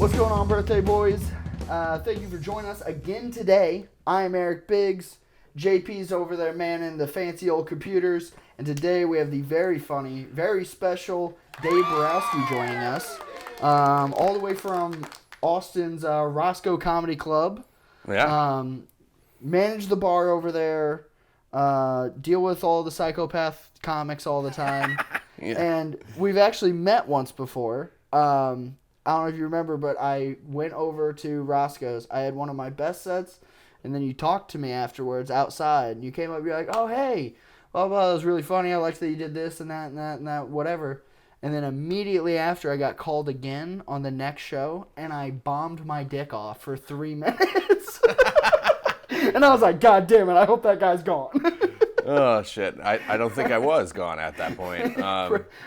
What's going on, birthday boys? Thank you for joining us again today. I'm Eric Biggs. JP's over there manning the fancy old computers. And today we have the very funny, very special Dave BIROWSKI joining us. All the way from Austin's Roscoe Comedy Club. Yeah. Manage the bar over there. Deal with all the psychopath comics all the time. Yeah. And we've actually met once before. I don't know if you remember, but I went over to Roscoe's. I had one of my best sets, and then you talked to me afterwards outside. And you came up and you're like, oh, hey, blah, blah, that was really funny. I liked that you did this and that and that and that, whatever. And then immediately after, I got called again on the next show, and I bombed my dick off for 3 minutes. And I was like, God damn it, I hope that guy's gone. Oh shit! I don't think I was gone at that point.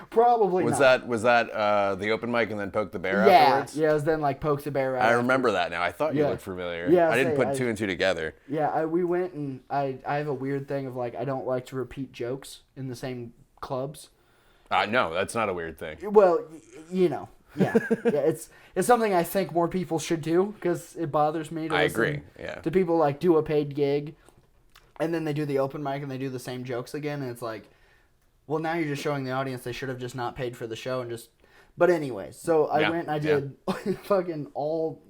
Probably was not. Was that the open mic and then Poke the Bear afterwards? Yeah, it was then like Poke the Bear. Right I remember that now. I thought you looked familiar. Yeah, I didn't put two and two together. Yeah, we went and I have a weird thing of like I don't like to repeat jokes in the same clubs. No, that's not a weird thing. Well, you know, yeah, it's something I think more people should do because it bothers me to listen to people like do a paid gig. And then they do the open mic and they do the same jokes again. And it's like, well, now you're just showing the audience they should have just not paid for the show and just... But anyways, so I went and I did fucking all...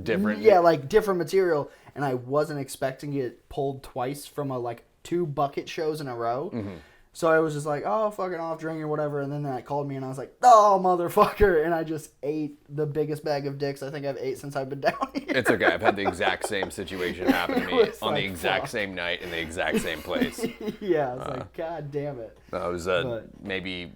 Different? Yeah, like different material. And I wasn't expecting it pulled twice from a 2 bucket shows in a row. Mm-hmm. So I was just like, oh, fucking off drinking or whatever. And then that called me and I was like, oh, motherfucker. And I just ate the biggest bag of dicks I think I've ate since I've been down here. It's okay. I've had the exact same situation happen to me on the exact same night in the exact same place. Yeah, I was like, God damn it. It was maybe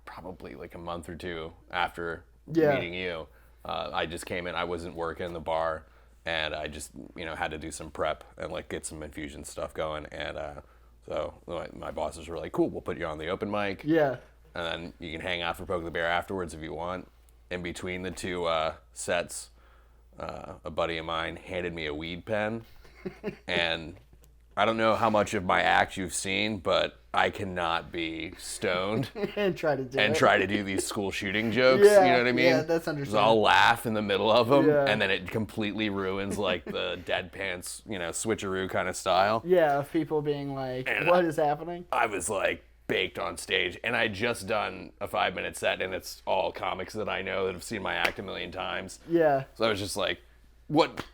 probably like a month or two after meeting you. I just came in. I wasn't working in the bar. And I just, had to do some prep and get some infusion stuff going. And so my bosses were like, cool, we'll put you on the open mic. Yeah. And then you can hang out for Poke the Bear afterwards if you want. In between the two sets, a buddy of mine handed me a weed pen. And I don't know how much of my act you've seen, but I cannot be stoned and try to do these school shooting jokes. You know what I mean? Yeah, that's understandable. So I'll laugh in the middle of them, and then it completely ruins the dead pants, switcheroo kind of style. Yeah, of people being like, what is happening? I was baked on stage, and I just done a 5-minute set, and it's all comics that I know that have seen my act a million times. Yeah. So I was just like, what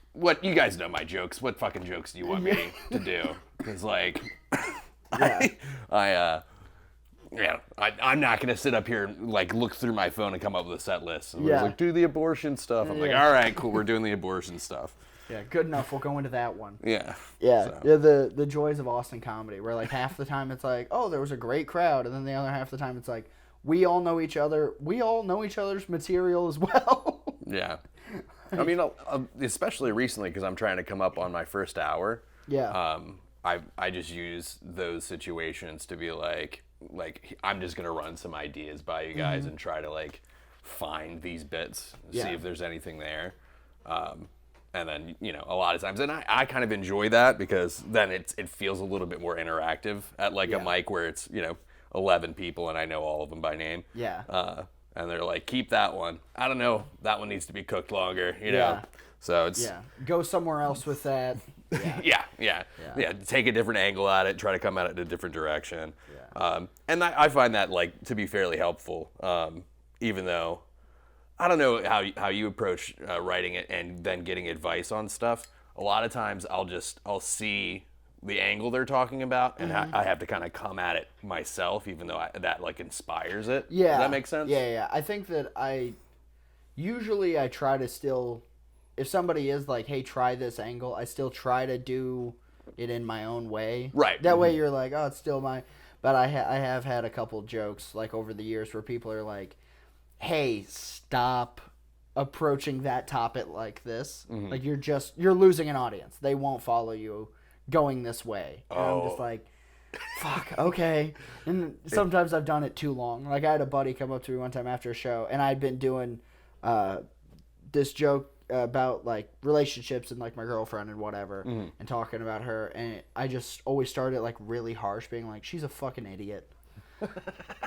you guys know my jokes. What fucking jokes do you want me to do? Because I'm not going to sit up here and look through my phone and come up with a set list. And was do the abortion stuff. I'm like, all right, cool, we're doing the abortion stuff. Yeah, good enough. We'll go into that one. Yeah. Yeah, the joys of Austin comedy, where half the time it's like, oh, there was a great crowd, and then the other half the time it's like, we all know each other. We all know each other's material as well. Yeah. I mean, especially recently because I'm trying to come up on my first hour. Yeah. I just use those situations to be like I'm just gonna run some ideas by you guys and try to find these bits, see if there's anything there, and then a lot of times, and I kind of enjoy that because then it feels a little bit more interactive at a mic where it's 11 people and I know all of them by name. Yeah. And they're like, keep that one. I don't know. That one needs to be cooked longer, know? So it's... Yeah. Go somewhere else with that. Yeah. Take a different angle at it. Try to come at it in a different direction. Yeah. And I find that, to be fairly helpful, even though... I don't know how you approach writing it and then getting advice on stuff. A lot of times I'll see the angle they're talking about, and I have to kind of come at it myself, even though that inspires it. Yeah. Does that make sense? Yeah. I think that I try to still, if somebody is like, hey, try this angle, I still try to do it in my own way. Right. That way you're like, oh, it's still but I have had a couple jokes over the years where people are like, hey, stop approaching that topic like this. Mm-hmm. You're losing an audience. They won't follow you going this way. And I'm just like, fuck, okay. And sometimes I've done it too long. I had a buddy come up to me one time after a show, and I'd been doing this joke about relationships and my girlfriend and whatever, and talking about her, and I just always started really harsh, being like, she's a fucking idiot.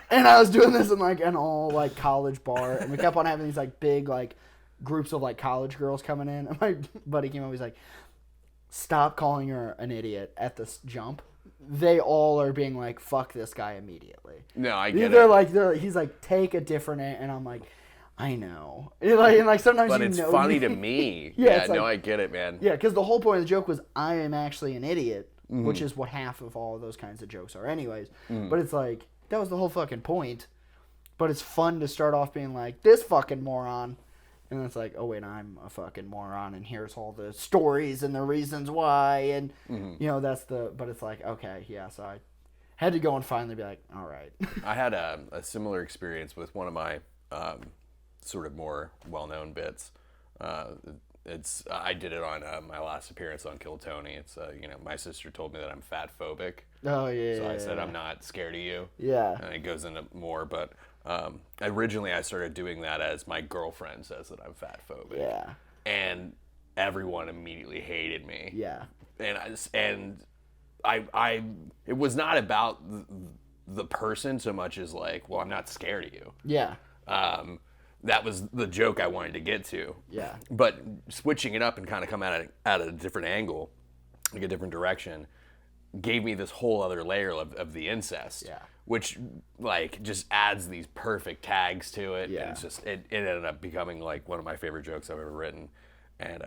And I was doing this in like an all like college bar, and we kept on having these like big like groups of like college girls coming in. And my buddy came up, he's like, "Stop calling her an idiot at this jump. They all are being like, fuck this guy immediately." No, I get they're it. like, he's like, "Take a different," and I'm like, I know. And sometimes But you it's know funny to me. Yeah, No, I get it, man. Yeah, because the whole point of the joke was I am actually an idiot, which is what half of all of those kinds of jokes are anyways. But it's like, that was the whole fucking point. But it's fun to start off being like, this fucking moron. And it's like, oh wait, I'm a fucking moron, and here's all the stories and the reasons why. And, but it's like, okay, yeah, so I had to go and finally be like, all right. I had a similar experience with one of my sort of more well-known bits. I did it on my last appearance on Kill Tony. It's my sister told me that I'm fat phobic. Oh yeah. So I said I'm not scared of you. Yeah. And it goes into more, but originally I started doing that as my girlfriend says that I'm fat phobic. Yeah. And everyone immediately hated me. Yeah. And I it was not about the person so much as like, well, I'm not scared of you. Yeah. That was the joke I wanted to get to. Yeah. But switching it up and kind of come at a different angle, like a different direction, gave me this whole other layer of the incest. Yeah. Which like just adds these perfect tags to it. Yeah. And it's just it ended up becoming like one of my favorite jokes I've ever written. And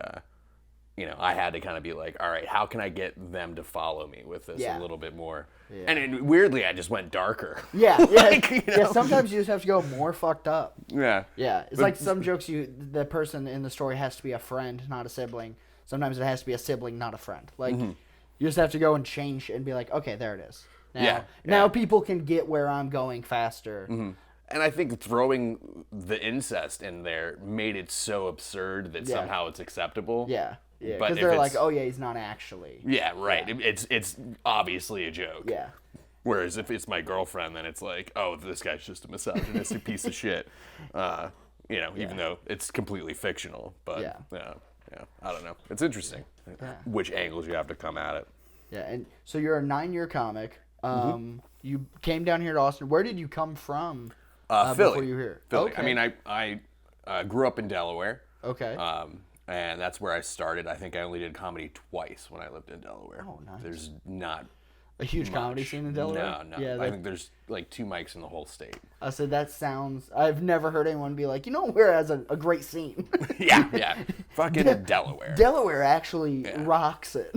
I had to kind of be like, all right, how can I get them to follow me with this a little bit more? Yeah. And weirdly, I just went darker. Yeah, yeah. Sometimes you just have to go more fucked up. Yeah. Yeah, it's like some jokes the person in the story has to be a friend, not a sibling. Sometimes it has to be a sibling, not a friend. Like, you just have to go and change and be like, okay, there it is. Now people can get where I'm going faster. Mm-hmm. And I think throwing the incest in there made it so absurd that somehow it's acceptable. Yeah. Yeah, because they're like, oh yeah, he's not actually. Yeah, right. Yeah. It's obviously a joke. Yeah. Whereas if it's my girlfriend, then it's like, oh, this guy's just a misogynistic piece of shit. Even though it's completely fictional. But yeah, I don't know. It's interesting which angles you have to come at it. Yeah, and so you're a 9-year comic. You came down here to Austin. Where did you come from? Philly. Before you were here? Philly. Okay. I mean, I grew up in Delaware. Okay. And that's where I started. I think I only did comedy twice when I lived in Delaware. Oh, nice. There's not a huge comedy scene in Delaware? No. Yeah, I think there's like 2 mics in the whole state. I said that sounds... I've never heard anyone be like, where has a great scene? yeah. Fucking Delaware. Delaware actually rocks it.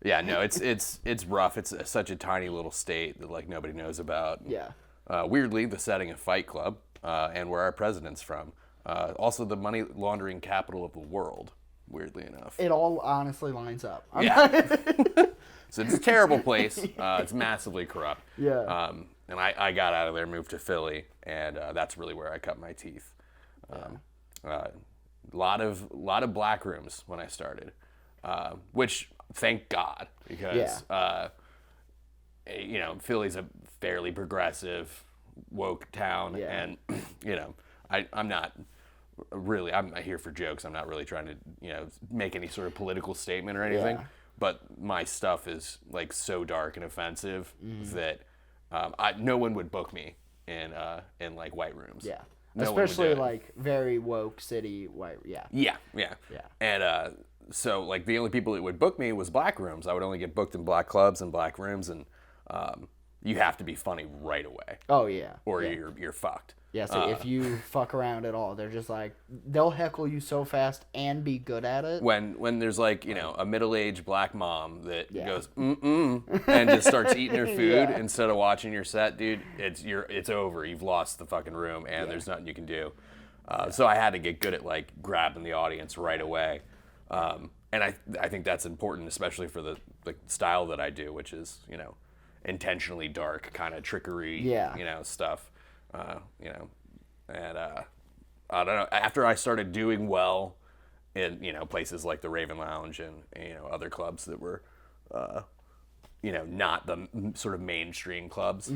Yeah, no, it's rough. It's such a tiny little state that like nobody knows about. Yeah. Weirdly, the setting of Fight Club and where our president's from. Also, the money laundering capital of the world, weirdly enough. It all honestly lines up. So it's a terrible place. It's massively corrupt. Yeah. And I got out of there, moved to Philly, and that's really where I cut my teeth. A lot of black rooms when I started, which thank God, because Philly's a fairly progressive, woke town, and I'm not really, I'm here for jokes. I'm not really trying to, make any sort of political statement or anything. Yeah. But my stuff is like so dark and offensive that no one would book me in like white rooms. Yeah. No especially like very woke city white. Yeah. Yeah. And so like the only people that would book me was black rooms. I would only get booked in black clubs and black rooms, and you have to be funny right away. Oh yeah. Or you're fucked. Yeah, so if you fuck around at all, they're just like, they'll heckle you so fast and be good at it. When there's like, a middle-aged black mom that goes, and just starts eating her food instead of watching your set, dude, it's over. You've lost the fucking room, and there's nothing you can do. So I had to get good at like grabbing the audience right away. And I think that's important, especially for the style that I do, which is, intentionally dark, kind of trickery, stuff. And I don't know. After I started doing well in places like the Raven Lounge and other clubs that were not the sort of mainstream clubs,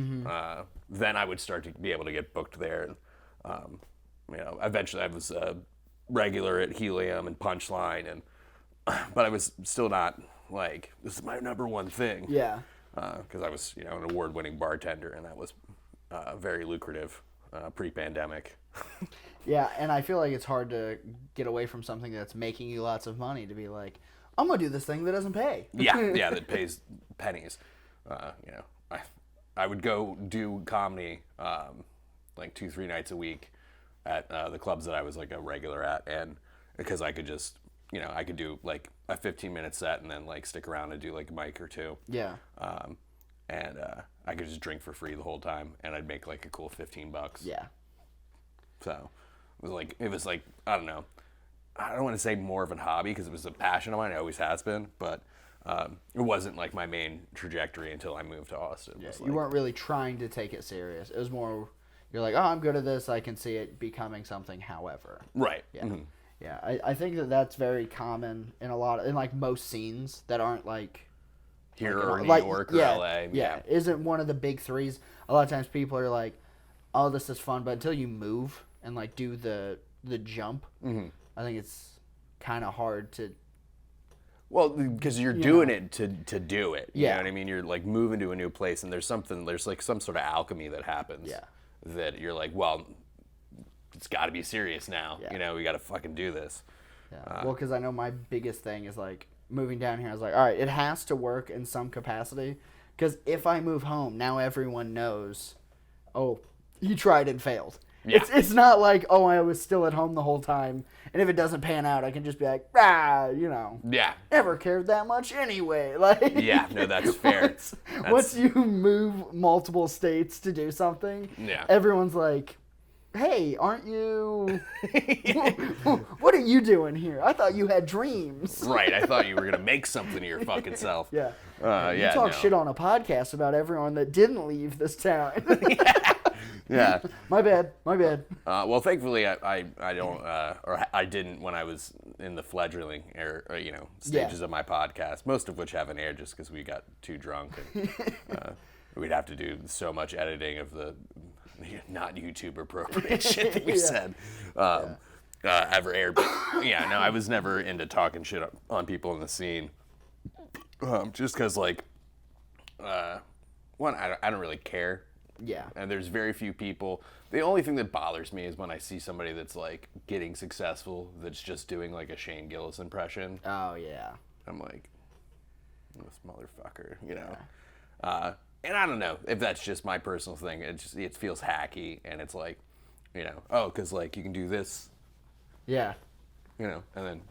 then I would start to be able to get booked there. And eventually I was a regular at Helium and Punchline, and but I was still not like, this is my number one thing. Yeah. Because I was an award-winning bartender, and that was very lucrative pre-pandemic. Yeah, and I feel like it's hard to get away from something that's making you lots of money to be like, I'm gonna do this thing that doesn't pay. Yeah, that pays pennies. I would go do comedy like 2-3 nights a week at the clubs that I was like a regular at, and because I could just, I could do like a 15-minute set and then like stick around and do like a mic or two. Yeah. And I could just drink for free the whole time, and I'd make like a cool $15. Yeah. So it was like I don't know. I don't want to say more of a hobby because it was a passion of mine. It always has been, but it wasn't like my main trajectory until I moved to Austin. Yeah, you weren't really trying to take it serious. It was more, you're like, oh, I'm good at this. I can see it becoming something, however. Right. Yeah. Mm-hmm. Yeah, I think that's very common in like most scenes that aren't like here or New York or LA. Yeah, isn't one of the big threes. A lot of times people are like, oh, this is fun, but until you move and like do the jump, I think it's kind of hard to. Well, because you're doing it to do it. You Yeah. know what I mean? You're like moving to a new place, and there's like some sort of alchemy that happens. Yeah. That you're like, well, it's got to be serious now. Yeah. We got to fucking do this. Yeah. Well, because I know my biggest thing is like moving down here. I was like, all right, it has to work in some capacity. Because if I move home, now everyone knows, oh, he tried and failed. Yeah. It's not like, oh, I was still at home the whole time, and if it doesn't pan out, I can just be like, Yeah. never cared that much anyway. Like, Yeah, no, that's fair. Once you move multiple states to do something, everyone's like, hey, aren't you, what are you doing here? I thought you had dreams. Right, I thought you were going to make something of your fucking self. Yeah. You talk shit on a podcast about everyone that didn't leave this town. Yeah. My bad. Well, thankfully, I don't, or I didn't when I was in the fledgling stages of my podcast, most of which haven't aired just because we got too drunk and we'd have to do so much editing of the not YouTube appropriate shit that we said ever aired. But no, I was never into talking shit on people in the scene, just because one, I don't really care. Yeah. And there's very few people. The only thing that bothers me is when I see somebody that's like getting successful that's just doing like a Shane Gillis impression. Oh yeah. I'm like, this motherfucker, and I don't know if that's just my personal thing. It feels hacky, and it's like, because like you can do this. Yeah. And then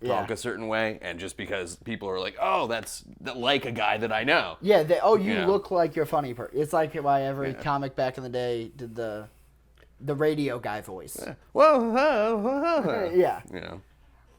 talk a certain way, and just because people are like, oh, that's like a guy that I know. Yeah, you look like you're a funny person. It's like why every comic back in the day did the radio guy voice. Yeah. Well, yeah.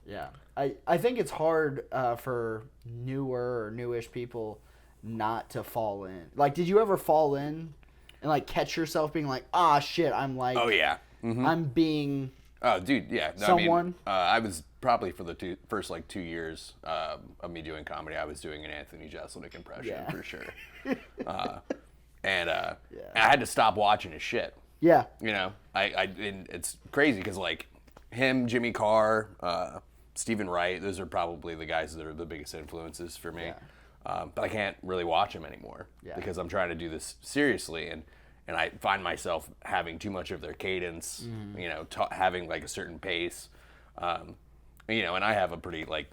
Yeah. I think it's hard for newer or newish people not to fall in. Like, did you ever fall in and like catch yourself being like, ah, shit, I'm like, oh yeah, I'm being. Oh, dude, yeah. No, someone. I was probably for the first 2 years of me doing comedy, I was doing an Anthony Jeselnik impression for sure. And I had to stop watching his shit. Yeah. And it's crazy because like him, Jimmy Carr, Stephen Wright, those are probably the guys that are the biggest influences for me. But I can't really watch them anymore because I'm trying to do this seriously, and I find myself having too much of their cadence, having like a certain pace, and I have a pretty like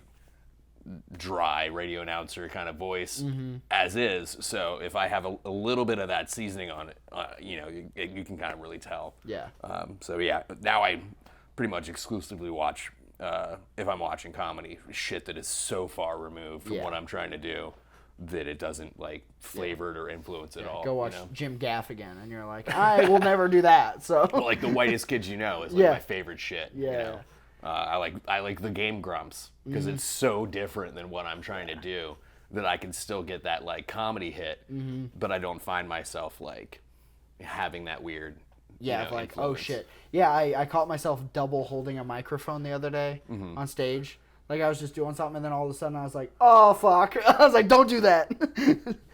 dry radio announcer kind of voice as is. So if I have a little bit of that seasoning on it, you can kind of really tell. Yeah. Now I pretty much exclusively watch, if I'm watching comedy, shit that is so far removed from what I'm trying to do that it doesn't like flavor it or influence at all. Go watch Jim Gaffigan, and you're like, I will never do that. So like The Whitest Kids You Know is like my favorite shit. Yeah. I like the Game Grumps because it's so different than what I'm trying to do that I can still get that like comedy hit, but I don't find myself like having that weird. Like, influence. oh shit. Yeah, I caught myself double holding a microphone the other day on stage. Like, I was just doing something, and then all of a sudden I was like, oh, fuck. I was like, don't do that.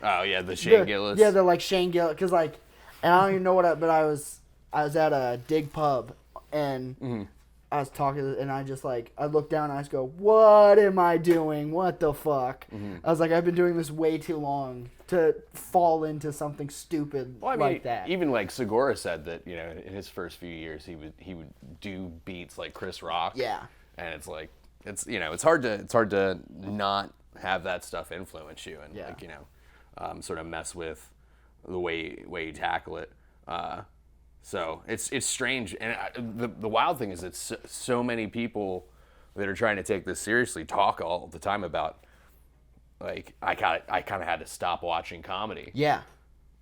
Oh, yeah, the Shane Gillis. Yeah, they're like Shane Gillis. Because, like, and I don't even know but I was at a dig pub, and I was talking, and I just like, I look down and I just go, what am I doing? What the fuck? I was like, I've been doing this way too long to fall into something stupid like that. Even like Segura said that, you know, in his first few years, he would do beats like Chris Rock. Yeah. And it's like, it's, you know, it's hard to not have that stuff influence you and like, you know, sort of mess with the way you tackle it. So it's strange, and the wild thing is that so many people that are trying to take this seriously talk all the time about, like, I kind of had to stop watching comedy. Yeah.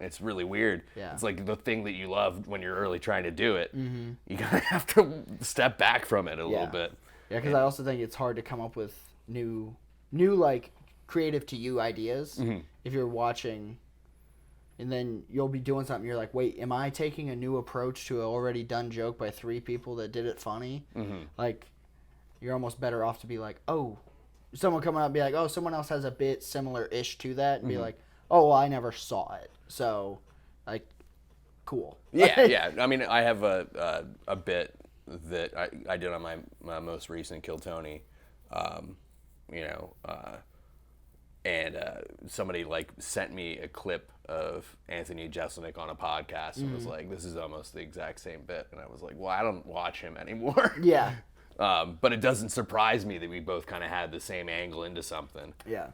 It's really weird. Yeah. It's like the thing that you loved when you're early trying to do it. You kind of have to step back from it a little bit. Yeah, because I also think it's hard to come up with new like creative to you ideas if you're watching. And then you'll be doing something. You're like, wait, am I taking a new approach to an already done joke by 3 people that did it funny? Like, you're almost better off to be like, oh, someone coming up and be like, oh, someone else has a bit similar-ish to that. And be like, oh, well, I never saw it. So, like, cool. Yeah. I mean, I have a bit that I did on my most recent Kill Tony, you know, and somebody like sent me a clip of Anthony Jeselnik on a podcast and was like, this is almost the exact same bit. And I was like, well, I don't watch him anymore. Yeah. But it doesn't surprise me that we both kind of had the same angle into something. Yeah.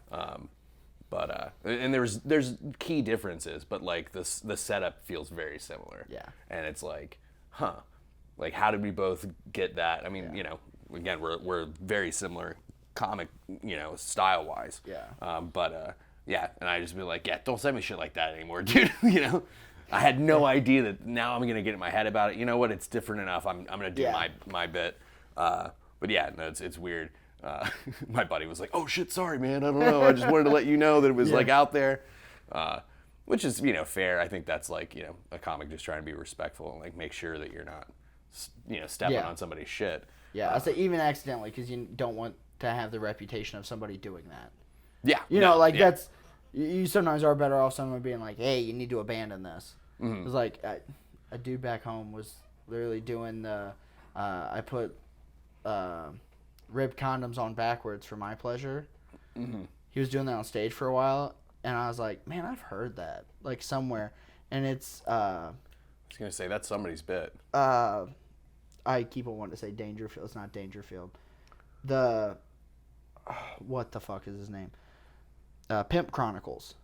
But and there's key differences, but like the setup feels very similar. Yeah. And it's like, like how did we both get that? I mean, you know, again, we're very similar comic, you know, style wise. Yeah. Yeah, and I just be like, yeah, don't send me shit like that anymore, dude. You know, I had no idea that now I'm gonna get in my head about it. You know what? It's different enough. I'm gonna do my bit. But yeah, no, it's weird. My buddy was like, oh shit, sorry man, I don't know. I just wanted to let you know that it was like out there, which is, you know, fair. I think that's like, you know, a comic just trying to be respectful and like make sure that you're not, you know, stepping on somebody's shit. Yeah, I say even accidentally, because you don't want to have the reputation of somebody doing that. Yeah. You know, like that's, you sometimes are better off someone being like, hey, you need to abandon this. It was like, a dude back home was literally doing the, I put ribbed condoms on backwards for my pleasure. He was doing that on stage for a while, and I was like, man, I've heard that, like somewhere. And it's, I was going to say, that's somebody's bit. I keep on wanting to say Dangerfield. It's not Dangerfield. What the fuck is his name? Pimp Chronicles.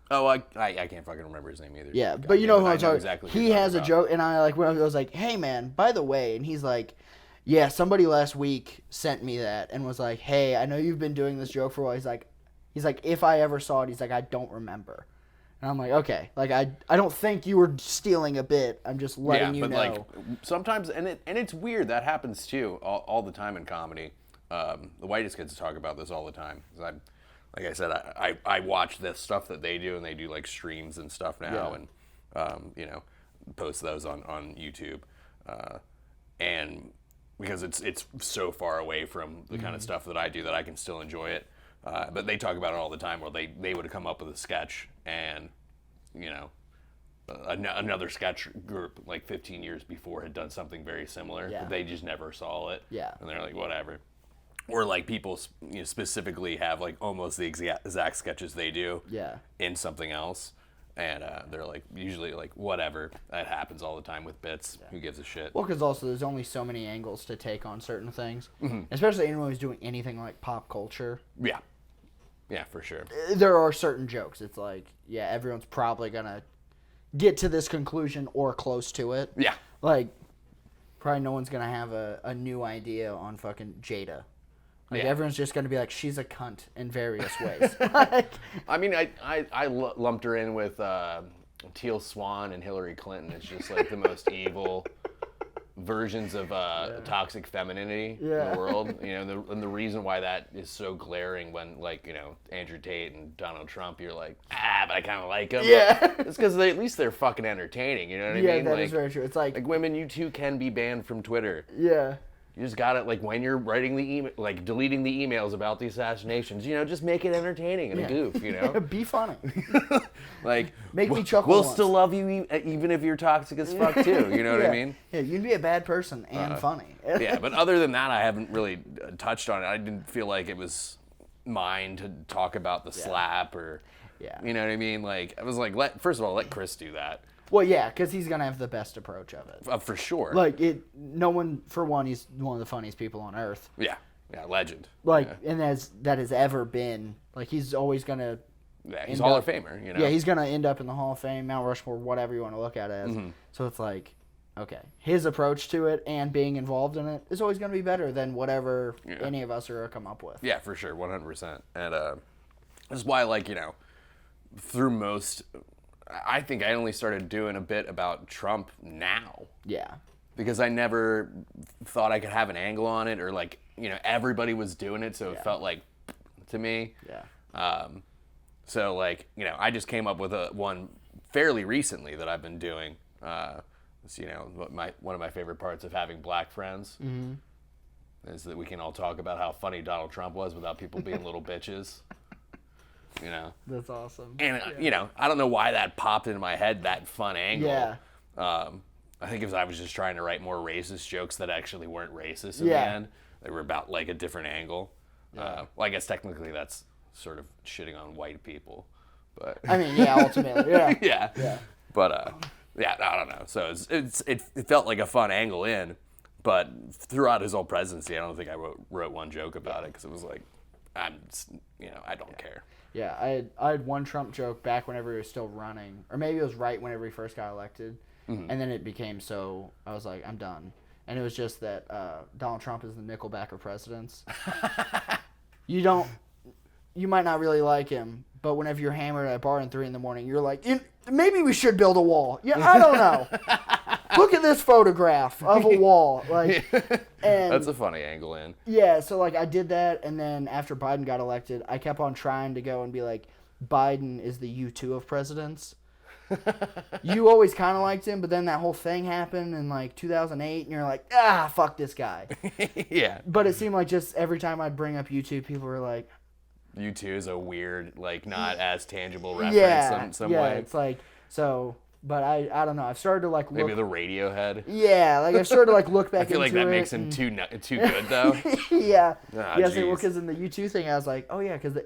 Oh, I can't fucking remember his name either. Yeah, but you know who I'm talking. Exactly he has a joke, and I like when I was like, "Hey, man, by the way," and he's like, "Yeah, somebody last week sent me that and was like, hey, I know you've been doing this joke for a while." He's like, if I ever saw it, he's like, I don't remember. And I'm like, okay, like I don't think you were stealing a bit. I'm just letting you know. Yeah, but like sometimes, and it's weird that happens too all the time in comedy. The whitest kids talk about this all the time. Like I said, I watch this stuff that they do, and they do like streams and stuff now, and you know, post those on YouTube, and because it's so far away from the kind of stuff that I do that I can still enjoy it. But they talk about it all the time, where they would come up with a sketch, and you know, another sketch group like 15 years before had done something very similar. Yeah. They just never saw it. Yeah. And they're like, whatever. Or like people, you know, specifically have like almost the exact sketches they do in something else. And they're like, usually like, whatever. That happens all the time with bits. Who gives a shit? Well, because also there's only so many angles to take on certain things. Especially anyone who's doing anything like pop culture. Yeah. Yeah, for sure. There are certain jokes. It's like, yeah, everyone's probably going to get to this conclusion or close to it. Yeah. Like, probably no one's going to have a new idea on fucking Jada. Like, everyone's just going to be like, she's a cunt in various ways. I mean, I lumped her in with Teal Swan and Hillary Clinton. It's just like the most evil versions of toxic femininity in the world. You know, and the reason why that is so glaring when, like, you know, Andrew Tate and Donald Trump, you're like, but I kind of like them. Yeah. It's because at least they're fucking entertaining. You know what I mean? Yeah, that like, is very true. It's like women, you too can be banned from Twitter. Yeah. You just got to, like, when you're writing the email, like, deleting the emails about the assassinations, you know, just make it entertaining and a goof, you know? Be funny. Like, make me chuckle we'll once. still love you even if you're toxic as fuck, too. You know what I mean? Yeah, you'd be a bad person and funny. Yeah, but other than that, I haven't really touched on it. I didn't feel like it was mine to talk about the slap or, you know what I mean? Like, I was like, first of all, let Chris do that. Well, yeah, because he's gonna have the best approach of it. For sure. Like he's one of the funniest people on earth. Yeah, legend. Like, and that has ever been. Like, he's always gonna. Yeah, he's Hall of Famer. You know. Yeah, he's gonna end up in the Hall of Fame, Mount Rushmore, whatever you want to look at it as. So it's like, okay, his approach to it and being involved in it is always gonna be better than whatever any of us are come up with. Yeah, for sure, 100%. And that's why, like, you know, through most. I think I only started doing a bit about Trump now. Yeah. Because I never thought I could have an angle on it, or, like, you know, everybody was doing it, so it felt like to me. Yeah. So, like, you know, I just came up with one fairly recently that I've been doing. It's, you know, one of my favorite parts of having black friends is that we can all talk about how funny Donald Trump was without people being little bitches. You know, that's awesome. And you know, I don't know why that popped into my head, that fun angle. Yeah. I think if I was just trying to write more racist jokes that actually weren't racist in the end, they were about, like, a different angle. Well, I guess technically that's sort of shitting on white people, but I mean, yeah, ultimately, yeah. Yeah. But yeah, I don't know. So it felt like a fun angle in, but throughout his whole presidency, I don't think I wrote one joke about it because it was like, I don't care. Yeah, I had one Trump joke back whenever he was still running, or maybe it was right whenever he first got elected, and then it became so, I was like, I'm done. And it was just that Donald Trump is the Nickelback of presidents. You might not really like him, but whenever you're hammered at a bar at 3 a.m, you're like, maybe we should build a wall. Yeah, I don't know. Look at this photograph of a wall. Like, and that's a funny angle in. Yeah, so, like, I did that, and then after Biden got elected, I kept on trying to go and be like, Biden is the U2 of presidents. You always kind of liked him, but then that whole thing happened in, like, 2008, and you're like, fuck this guy. Yeah. But it seemed like just every time I'd bring up U2, people were like... U2 is a weird, like, not as tangible reference some way. Yeah, it's like, so... But I don't know. I've started to, like, look... Maybe the Radiohead. Yeah, like, I've started to, like, look back into it. I feel like that makes him too good, though. Yeah. Because in the U2 thing, I was like, oh, yeah, because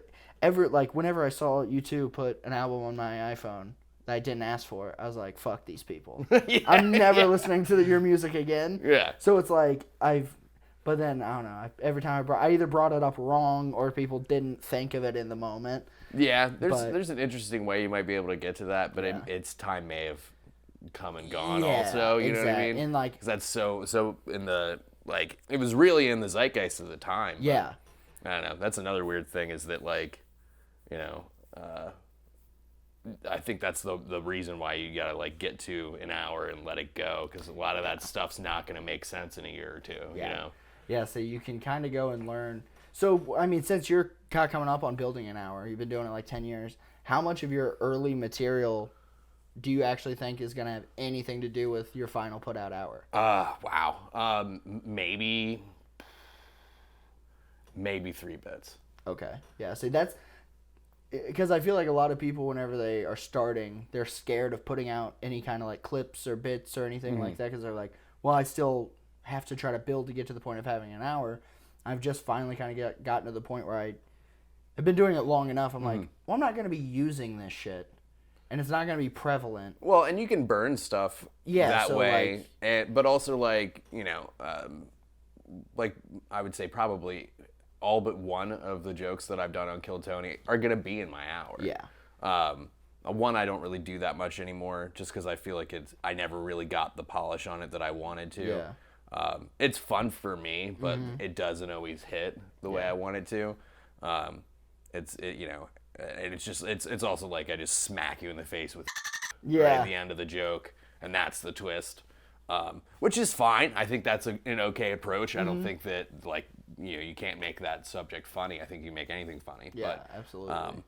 whenever I saw U2 put an album on my iPhone that I didn't ask for, I was like, fuck these people. I'm never listening to your music again. Yeah. So it's like, but then, I don't know, every time I either brought it up wrong or people didn't think of it in the moment. Yeah, there's an interesting way you might be able to get to that, but its time may have come and gone also, you know what I mean? And, like... Because that's so in the, like, it was really in the zeitgeist of the time. Yeah. I don't know, that's another weird thing is that, like, you know, I think that's the reason why you gotta, like, get to an hour and let it go, because a lot of that stuff's not gonna make sense in a year or two, you know? Yeah, so you can kind of go and learn... So, I mean, since you're kind of coming up on building an hour, you've been doing it like 10 years, how much of your early material do you actually think is going to have anything to do with your final put out hour? Wow. Maybe 3 bits. Okay. Yeah, see, that's... Because I feel like a lot of people, whenever they are starting, they're scared of putting out any kind of, like, clips or bits or anything like that, because they're like, well, I still have to try to build to get to the point of having an hour. I've just finally kind of gotten to the point where I've been doing it long enough. I'm like, well, I'm not going to be using this shit, and it's not going to be prevalent. Well, and you can burn stuff that way, but also, like, you know, like, I would say probably all but one of the jokes that I've done on Kill Tony are going to be in my hour. Yeah. One I don't really do that much anymore, just because I feel like I never really got the polish on it that I wanted to. Yeah. It's fun for me, but it doesn't always hit the way I want it to. You know, and it's also like I just smack you in the face with right at the end of the joke, and that's the twist, which is fine. I think that's an okay approach. I don't think that, like, you know, you can't make that subject funny. I think you make anything funny. Yeah, absolutely.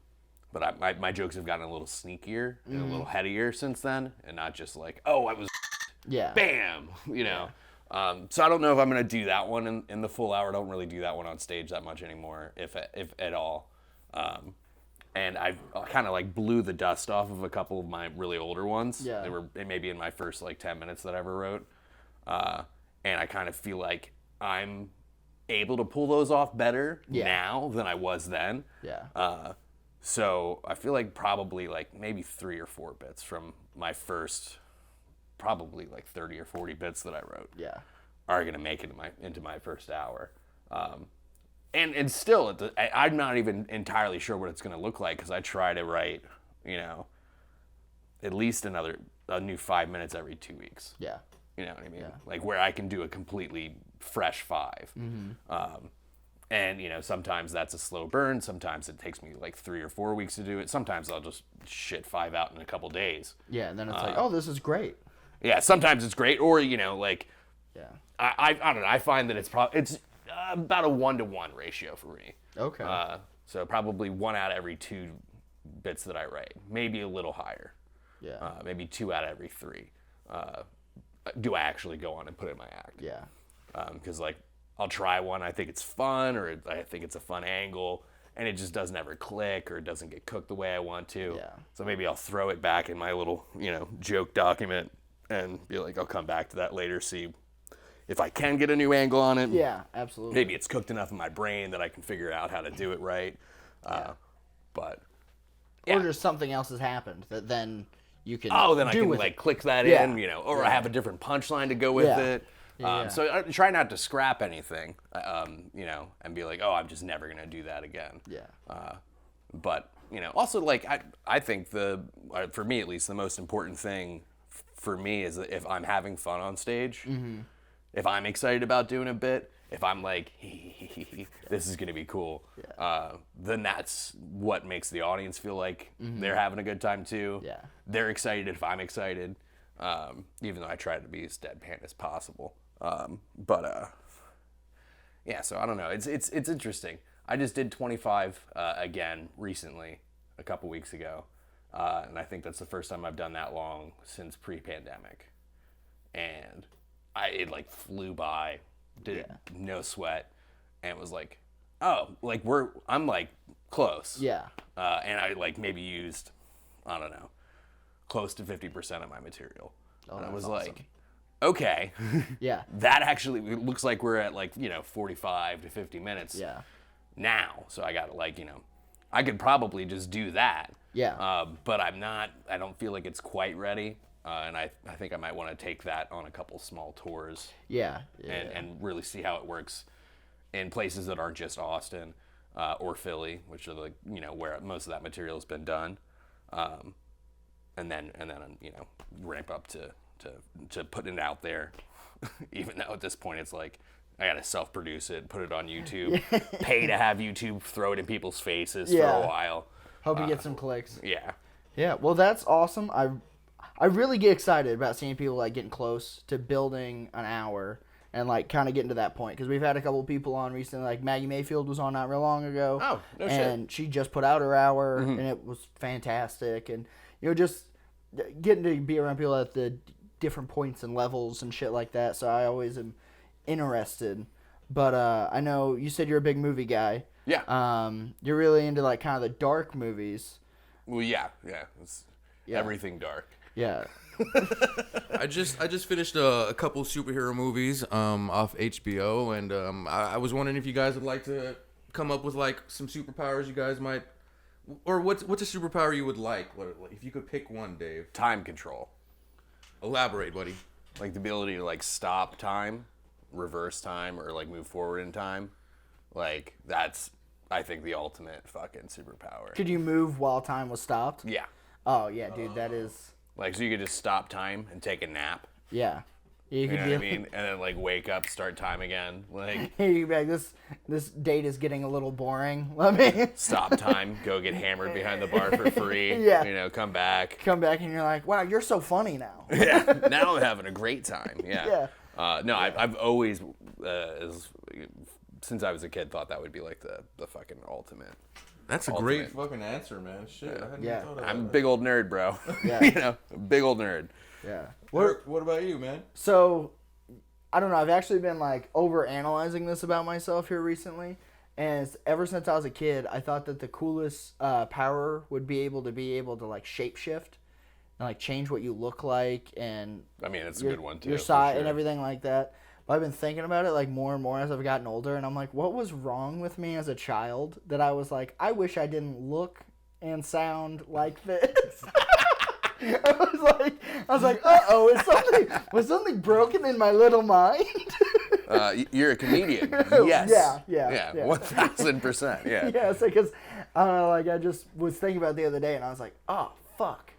But my jokes have gotten a little sneakier and a little headier since then, and not just like, oh, I was bam, you know. So I don't know if I'm going to do that one in the full hour. I don't really do that one on stage that much anymore, if at all. And I kind of like blew the dust off of a couple of my really older ones. Yeah. They were maybe in my first like 10 minutes that I ever wrote. And I kind of feel like I'm able to pull those off better now than I was then. Yeah. So I feel like probably like maybe 3 or 4 bits from my first, probably like 30 or 40 bits that I wrote are going to make it into my first hour. And still, I'm not even entirely sure what it's going to look like because I try to write, at least a new 5 minutes every 2 weeks. Yeah. You know what I mean? Yeah. Like where I can do a completely fresh 5. Mm-hmm. And, sometimes that's a slow burn. Sometimes it takes me like 3 or 4 weeks to do it. Sometimes I'll just shit 5 out in a couple days. Yeah, and then it's like, oh, this is great. Yeah, sometimes it's great. Or, like, yeah. I don't know. I find that it's about a 1-to-1 ratio for me. Okay. So probably 1 out of every 2 bits that I write. Maybe a little higher. Yeah. Maybe 2 out of every 3. Do I actually go on and put in my act? Yeah. Because, like, I'll try one, I think it's fun, or I think it's a fun angle, and it just doesn't ever click, or it doesn't get cooked the way I want to. Yeah. So maybe I'll throw it back in my little, joke document, and be like, I'll come back to that later, see if I can get a new angle on it. Yeah, absolutely. Maybe it's cooked enough in my brain that I can figure out how to do it right. But or just something else has happened that then you can then I can like click that in, or I have a different punchline to go with it. So I try not to scrap anything, and be like, oh, I'm just never going to do that again. Yeah. But, also like I think for me at least, the most important thing for me is that if I'm having fun on stage, if I'm excited about doing a bit, if I'm like, this is going to be cool, then that's what makes the audience feel like they're having a good time too. Yeah. They're excited if I'm excited, even though I try to be as deadpan as possible. So I don't know. It's interesting. I just did 25 again recently, a couple weeks ago, and I think that's the first time I've done that long since pre-pandemic, and it like flew by, did it no sweat, and it was like, oh, like I'm like close. Yeah. And I like maybe used, I don't know, close to 50% of my material, and I was awesome. Like, okay. Yeah. That actually it looks like we're at like 45 to 50 minutes. Yeah. Now, so I got to like I could probably just do that. Yeah. But I'm not. I don't feel like it's quite ready. And I think I might want to take that on a couple small tours. Yeah. And really see how it works in places that aren't just Austin or Philly, which are like where most of that material has been done. And then ramp up to putting it out there, even though at this point it's like I gotta self-produce it, put it on YouTube, pay to have YouTube throw it in people's faces for a while. Hope you get some clicks. Yeah. Yeah, well, that's awesome. I really get excited about seeing people like getting close to building an hour and like kind of getting to that point because we've had a couple of people on recently. Like Maggie Mayfield was on not real long ago. Oh, no shit. And she just put out her hour, and it was fantastic. And just getting to be around people at the different points and levels and shit like that. So I always am interested. But I know you said you're a big movie guy. Yeah. You're really into like kind of the dark movies. Well, yeah. It's everything dark. Yeah. I just finished a couple superhero movies off HBO, and I was wondering if you guys would like to come up with like some superpowers you guys might, or what's a superpower you would like? If you could pick one, Dave. Time control. Elaborate, buddy. Like the ability to like stop time, reverse time, or like move forward in time. Like that's, I think, the ultimate fucking superpower. Could you move while time was stopped? Yeah. Oh yeah, dude, that is. Like so you could just stop time and take a nap. Yeah. You know what I mean? And then like wake up, start time again. Like you'd be like, this date is getting a little boring. Let me stop time, go get hammered behind the bar for free. Yeah. Come back. Come back and you're like, wow, you're so funny now. Yeah. Now I'm having a great time. Yeah. Yeah. I've always, since I was a kid, thought that would be like the fucking ultimate. That's a great fucking answer, man. Shit. I hadn't even thought about I'm a big old nerd, bro. Yeah. A big old nerd. Yeah. What about you, man? So, I don't know. I've actually been like over analyzing this about myself here recently, and ever since I was a kid, I thought that the coolest power would be able to like shapeshift and like change what you look like, and I mean, it's a good one too. Your size and everything like that. But I've been thinking about it like more and more as I've gotten older, and I'm like, what was wrong with me as a child that I was like, I wish I didn't look and sound like this. I was like, was something broken in my little mind? You're a comedian. Yes. Yeah. 1000%. Yeah. Yeah. So because I don't know, like I just was thinking about it the other day, and I was like, oh fuck,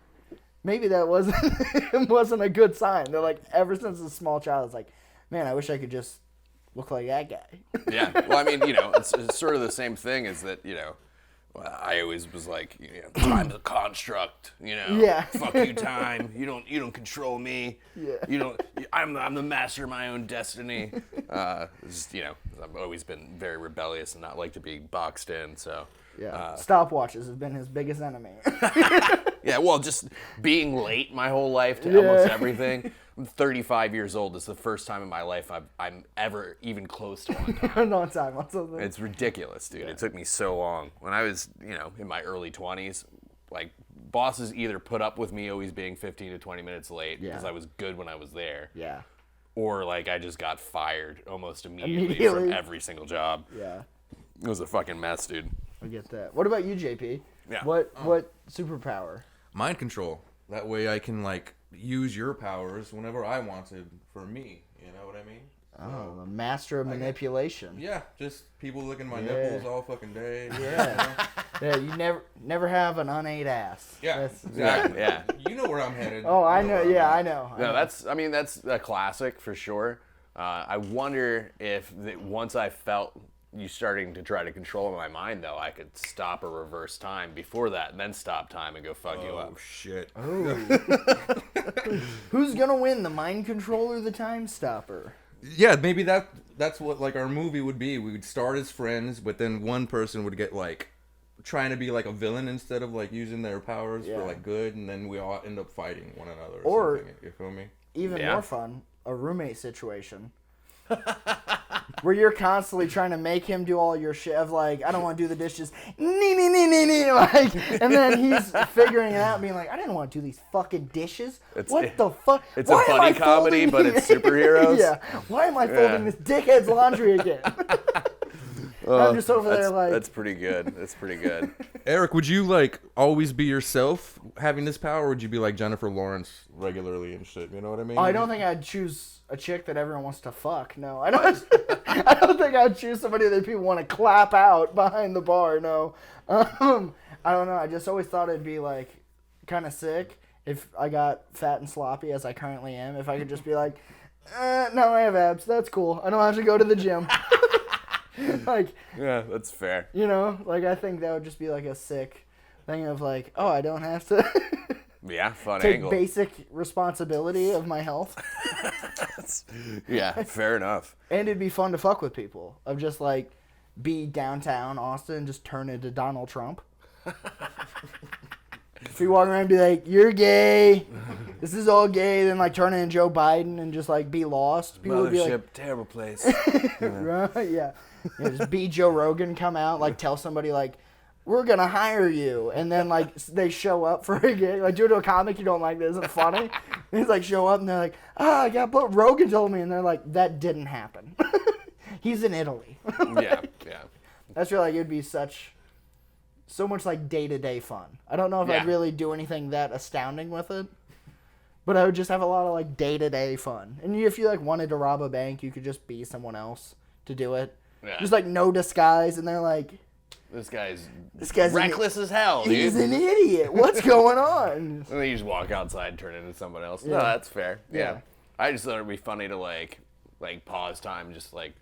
maybe that wasn't a good sign. They're like, ever since a small child, it's like, man, I wish I could just look like that guy. Yeah. Well, I mean, it's sort of the same thing as that, I always was like, time's a construct, Yeah. Fuck you, time. You don't control me. Yeah. I'm the master of my own destiny. I've always been very rebellious and not like to be boxed in, so. Yeah. Stopwatches have been his biggest enemy. Yeah, well, just being late my whole life to almost everything. I'm 35 years old. It's the first time in my life I'm ever even close to on time. On time on something. It's ridiculous, dude. Yeah. It took me so long. When I was, in my early 20s, like, bosses either put up with me always being 15 to 20 minutes late because I was good when I was there. Yeah. Or, like, I just got fired almost immediately. From every single job. Yeah. It was a fucking mess, dude. I get that. What about you, JP? Yeah. What superpower? Mind control. That way I can, like, use your powers whenever I wanted for me. You know what I mean? Oh, the master of manipulation. Yeah, just people licking my nipples all fucking day. Yeah. Yeah, you never have an unate ass. Yeah, exactly. Yeah. You know where I'm headed. Oh, I know. Yeah, I know. No, that's a classic for sure. I wonder if once I felt you starting to try to control my mind, though, I could stop or reverse time before that, and then stop time and go fuck you up. Oh shit! Oh. Who's gonna win, the mind control or the time stopper? Yeah, maybe that's what like our movie would be. We would start as friends, but then one person would get like trying to be like a villain instead of like using their powers for like good, and then we all end up fighting one another or something. You feel me? Even more fun, a roommate situation. Where you're constantly trying to make him do all your shit of like, I don't want to do the dishes, like, and then he's figuring it out and being like, I didn't want to do these fucking dishes. What the fuck? It's a funny comedy, but it's superheroes. Yeah. Why am I folding this dickhead's laundry again? I'm just over there like... That's pretty good. That's pretty good. Eric, would you like always be yourself having this power, or would you be like Jennifer Lawrence regularly and shit? You know what I mean? I don't think I'd choose a chick that everyone wants to fuck. No, I don't. I don't think I'd choose somebody that people want to clap out behind the bar. No, I don't know. I just always thought it'd be like kind of sick if I got fat and sloppy as I currently am. If I could just be like, no, I have abs. That's cool. I don't have to go to the gym. Like, yeah, that's fair. Like I think that would just be like a sick thing of like, oh, I don't have to fun take angle. basic responsibility of my health. Yeah, fair enough. And it'd be fun to fuck with people of just like be downtown Austin and just turn into Donald Trump. If you walk around and be like, you're gay, this is all gay, then like turn into Joe Biden and just like be lost. People would be like, terrible place. Right? Yeah. Just be Joe Rogan, come out, like tell somebody like, we're gonna hire you, and then like they show up for a gig, like do it to a comic you don't like, this isn't funny. And he's like show up and they're like, I got what Rogan told me, and they're like, that didn't happen. He's in Italy. Yeah. That's really like it'd be so much like day-to-day fun. I don't know if I'd really do anything that astounding with it, but I would just have a lot of like day-to-day fun. And if you like wanted to rob a bank, you could just be someone else to do it. Yeah. Just like no disguise, and they're like, This guy's reckless as hell, dude. He's an idiot. What's going on? And then you just walk outside and turn into someone else. Yeah. No, that's fair. Yeah. I just thought it'd be funny to like pause time, just like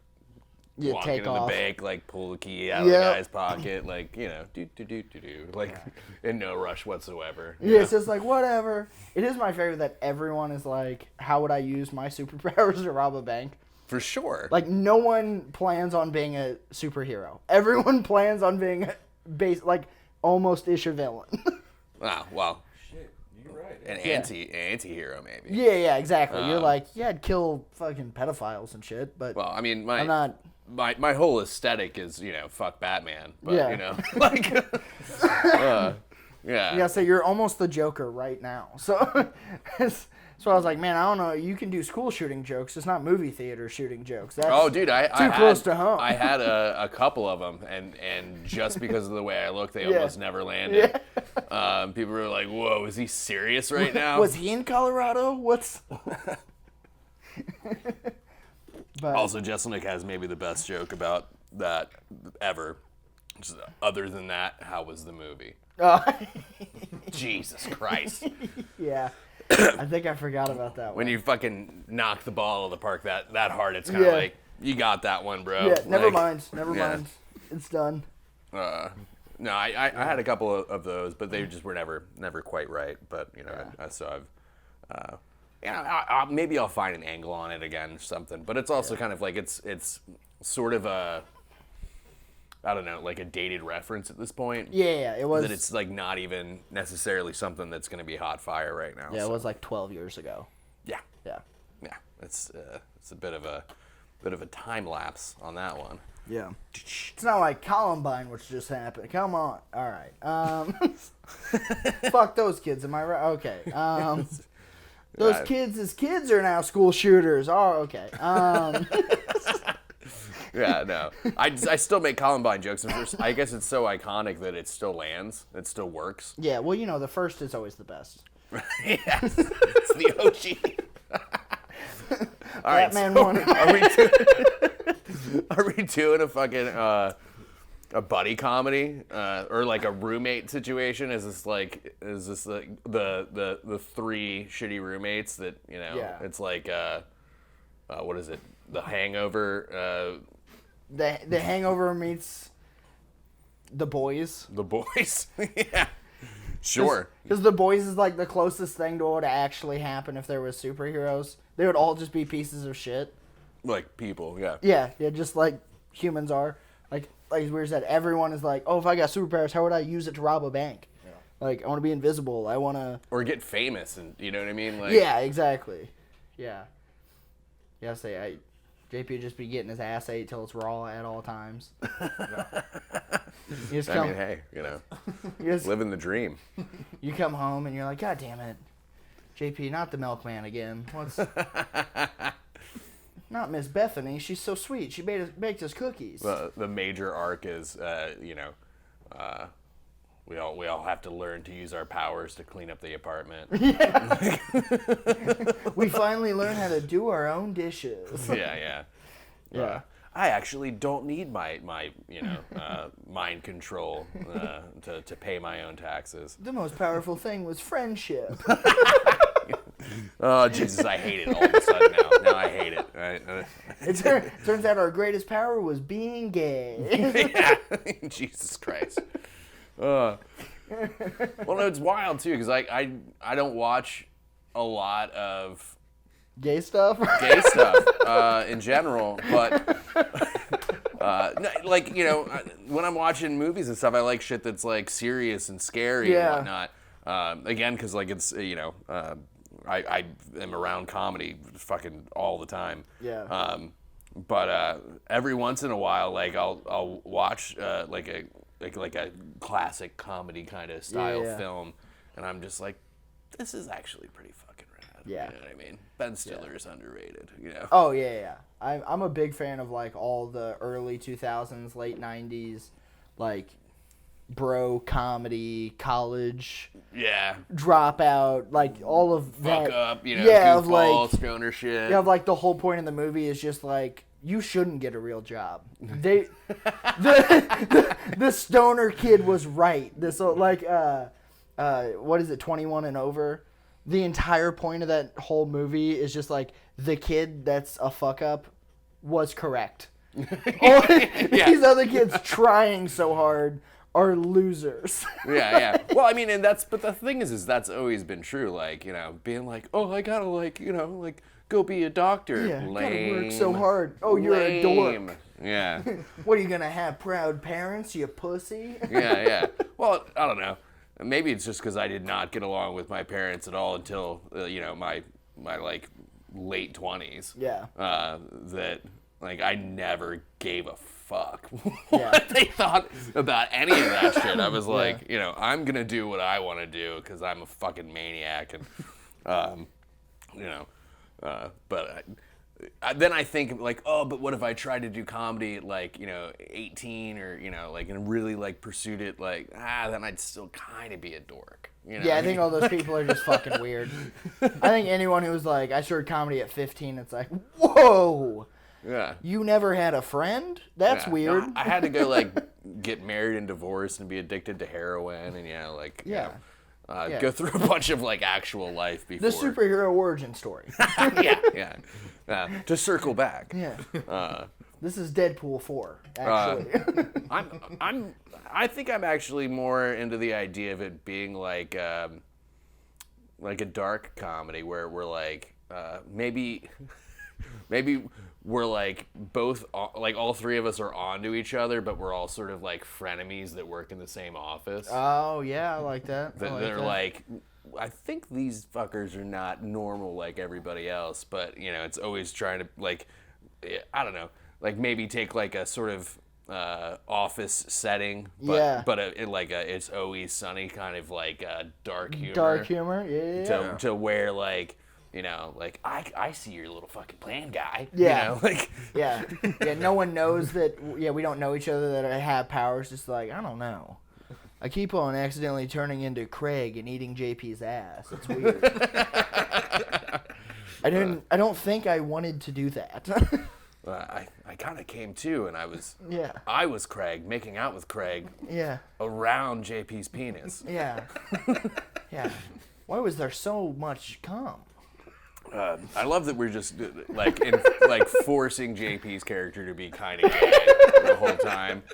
walk take into off. the bank, like pull the key out of the guy's pocket, like do like in no rush whatsoever. Yeah, it's just like whatever. It is my favorite that everyone is like, how would I use my superpowers to rob a bank? For sure. Like no one plans on being a superhero. Everyone plans on being like almost-ish a villain. Ah, well. Shit, you're an anti-hero maybe. Yeah, exactly. You're like, yeah, I'd kill fucking pedophiles and shit, but Well, I mean, I'm not. my whole aesthetic is, fuck Batman. But, Yeah. like, yeah. Yeah, so you're almost the Joker right now. So, so I was like, man, I don't know. You can do school shooting jokes. It's not movie theater shooting jokes. That's Oh, dude, too close to home. I had a couple of them, and just because of the way I look, they almost never landed. Yeah. People were like, "Whoa, is he serious right now?" Was he in Colorado? What's? But Also, Jeselnik has maybe the best joke about that ever. Just, other than that, how was the movie? Jesus Christ. Yeah. I think I forgot about that one. When you fucking knock the ball out of the park that hard, it's kind of like, you got that one, bro. Yeah, never Like, mind. It's done. No, I had a couple of those, but they just were never quite right. But, so I've, maybe I'll find an angle on it again or something. But it's also kind of like, it's sort of a, I don't know, like a dated reference at this point. Yeah, it was. That it's like not even necessarily something that's going to be hot fire right now. Yeah, it was like 12 years ago. Yeah. Yeah. Yeah. It's a bit of a time lapse on that one. Yeah. It's not like Columbine, which just happened. Come on. All right. Fuck those kids. Am I right? Okay. Those kids are now school shooters. Oh, okay. Yeah, no. I still make Columbine jokes. And I guess it's so iconic that it still lands. It still works. Yeah, well, the first is always the best. Yes. It's the OG. All right, Batman so one. Are we doing a fucking a buddy comedy or like a roommate situation? Is this like the three shitty roommates that It's like what is it? The Hangover. The Hangover meets The Boys. The Boys. Yeah. Sure. Because The Boys is like the closest thing to what would actually happen if there was superheroes. They would all just be pieces of shit. Like people, yeah. Yeah, just like humans are. Like as we said, everyone is like, oh, if I got superpowers, how would I use it to rob a bank? Yeah. Like, I want to be invisible. I want to... Or get famous, and you know what I mean? Like, yeah, exactly. Yeah. Yeah, JP would just be getting his ass ate till it's raw at all times. Hey, living the dream. You come home and you're like, God damn it. JP, not the milkman again. What's... Not Miss Bethany. She's so sweet. She baked us cookies. The major arc is, we all have to learn to use our powers to clean up the apartment. Yeah. We finally learn how to do our own dishes. Yeah. I actually don't need my mind control to pay my own taxes. The most powerful thing was friendship. Oh, Jesus, I hate it all of a sudden now. Now I hate it. It turns out our greatest power was being gay. Yeah. Jesus Christ. Well, no, it's wild, too, because I don't watch a lot of... Gay stuff? Gay stuff in general, but... when I'm watching movies and stuff, I like shit that's, like, serious and scary and whatnot. Again, because, like, it's, I am around comedy fucking all the time. Yeah. But every once in a while, like I'll watch like a classic comedy kind of style film, and I'm just like, this is actually pretty fucking rad. Yeah. You know what I mean? Ben Stiller is underrated. Oh yeah. I'm a big fan of like all the early 2000s, late 90s, like bro comedy, college, dropout, like all of that. Fuck up, goofball, stoner shit. Yeah, like the whole point of the movie is just like you shouldn't get a real job. The stoner kid was right. This like what is it, 21 and over? The entire point of that whole movie is just like the kid that's a fuck up was correct. These other kids trying so hard are losers. Yeah. Well, I mean, but the thing is that's always been true. Like, being like, oh, I gotta like go be a doctor. Yeah, lame. Gotta work so hard. Oh, you're a dork. Yeah. What are you gonna have? Proud parents, you pussy. Yeah. Well, I don't know. maybe it's just because I did not get along with my parents at all until my like late 20s. Yeah. That like I never gave a fuck Yeah. what they thought about any of that shit. I was like, I'm gonna do what I want to do because I'm a fucking maniac, and but then I think like, oh, but what if I tried to do comedy at like 18 or like and really like pursued it like then I'd still kind of be a dork. Yeah, I think all those people are just fucking weird. I think anyone who's like, I started comedy at 15, it's like, whoa. Yeah. You never had a friend? That's weird. No, I had to go like get married and divorced and be addicted to heroin and go through a bunch of like actual life before. The superhero origin story. yeah. To circle back. Yeah. This is Deadpool 4, actually. I think I'm actually more into the idea of it being like a dark comedy where we're like maybe we're like both like all three of us are onto each other, but we're all sort of like frenemies that work in the same office. Oh yeah, I like that. They're like, I think these fuckers are not normal like everybody else, but it's always trying to like, I don't know, like maybe take like a sort of office setting, but it's always sunny kind of like dark humor. Dark humor, yeah. To where like. Like I see your little fucking plan, guy. Yeah. Yeah. No one knows that. Yeah, we don't know each other that don't powers. Just like, I don't know. I keep on accidentally turning into Craig and eating JP's ass. It's weird. I don't think I wanted to do that. I kind of came too, and I was Craig making out with Craig. Yeah. Around JP's penis. Yeah. Yeah. Why was there so much cum? I love that we're just like forcing JP's character to be kind of gay the whole time.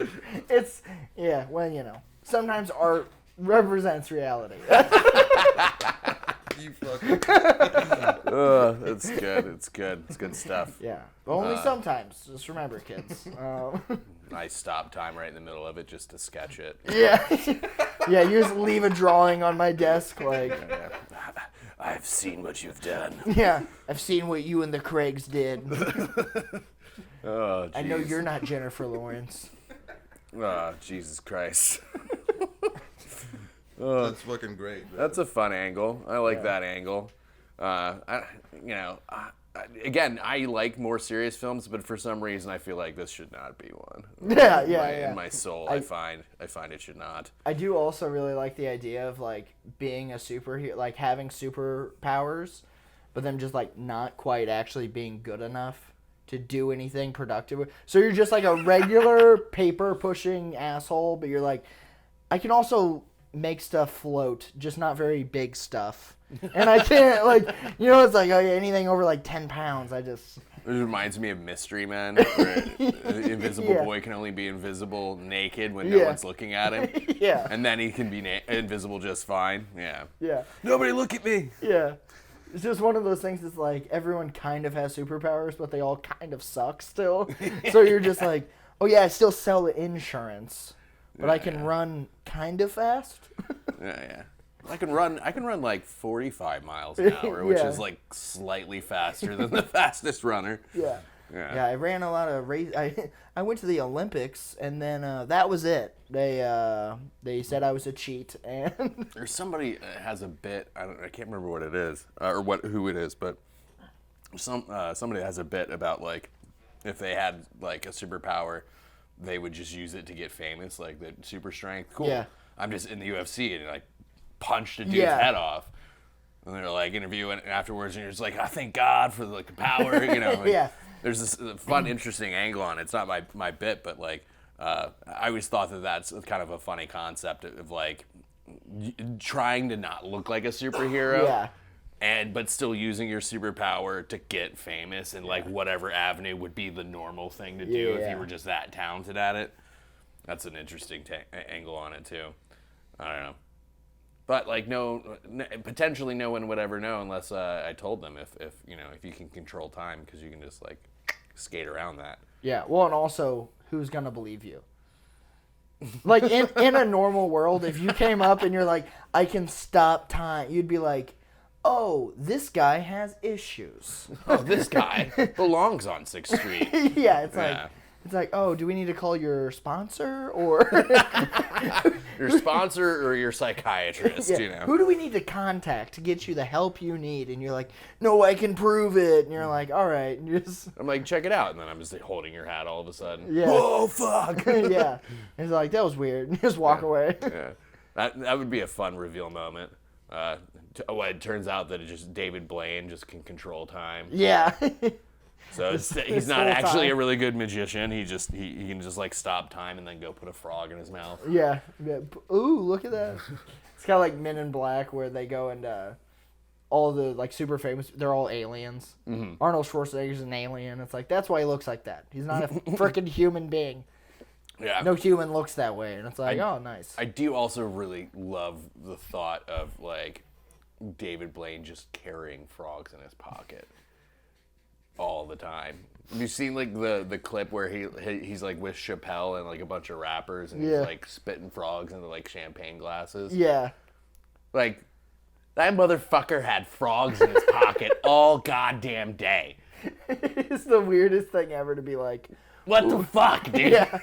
Sometimes art represents reality. You fucking. That's good. It's good. It's good stuff. Yeah, but only sometimes. Just remember, kids. I stop time right in the middle of it just to sketch it. Yeah, yeah. You just leave a drawing on my desk, like. I've seen what you've done. Yeah, I've seen what you and the Craigs did. Oh, geez. I know you're not Jennifer Lawrence. Oh, Jesus Christ. That's fucking great. Man. That's a fun angle. I like that angle. Again, I like more serious films, but for some reason, I feel like this should not be one. In my soul, I find it should not. I do also really like the idea of like being a superhero, like having superpowers, but then just like not quite actually being good enough to do anything productive. So you're just like a regular paper pushing asshole, but you're like, I can also make stuff float, just not very big stuff. And I can't, like, it's like, anything over like 10 pounds, It reminds me of Mystery Men, where Invisible Boy can only be invisible naked when no one's looking at him. Yeah. And then he can be invisible just fine. Yeah. Yeah. Nobody look at me. Yeah. It's just one of those things that's like, everyone kind of has superpowers, but they all kind of suck still. So you're just like, oh yeah, I still sell the insurance, but I can run kind of fast. Yeah. I can run like 45 miles an hour, which is like slightly faster than the fastest runner. Yeah. I ran a lot of race. I went to the Olympics, and then that was it. They said I was a cheat, and there's somebody has a bit. I can't remember what it is or who it is, but somebody has a bit about like if they had like a superpower, they would just use it to get famous, like the super strength. Cool. Yeah. I'm just in the UFC and like punched a dude's head off. And they're like interviewing afterwards, and you're just like, oh, thank God for like the power, Like, there's this fun, interesting angle on it. It's not my bit, but like I always thought that's kind of a funny concept of like trying to not look like a superhero, but still using your superpower to get famous in like whatever avenue would be the normal thing to do if you were just that talented at it. That's an interesting angle on it too. I don't know. But like potentially no one would ever know unless I told them if you can control time because you can just like skate around that. Yeah. Well, and also who's gonna believe you? Like, in a normal world, if you came up and you're like, I can stop time, you'd be like, oh, this guy has issues. Oh, this guy belongs on 6th Street. Yeah, it's like, oh, do we need to call your sponsor or Your sponsor or your psychiatrist, yeah, you know? who do we need to contact to get you the help you need? And you're like, no, I can prove it. And you're like, all right. And you're just, I'm like, check it out. And then I'm just holding your hat all of a sudden. Yeah. Whoa, fuck. yeah. And it's like, that was weird. And you just walk away. Yeah. That would be a fun reveal moment. It turns out that David Blaine just can control time. Yeah. So he's not actually a really good magician. He can just like stop time and then go put a frog in his mouth. Yeah. Ooh, look at that. It's kind of like Men in Black where they go and all the like super famous, they're all aliens. Mm-hmm. Arnold Schwarzenegger's an alien. It's like, that's why he looks like that. He's not a freaking human being. Yeah. No human looks that way. And it's like, oh, nice. I do also really love the thought of like David Blaine just carrying frogs in his pocket all the time. Have you seen like the clip where he's like with Chappelle and like a bunch of rappers and he's like spitting frogs into like champagne glasses? Yeah. Like, that motherfucker had frogs in his pocket all goddamn day. It's the weirdest thing ever to be like, what the fuck, dude? Yeah.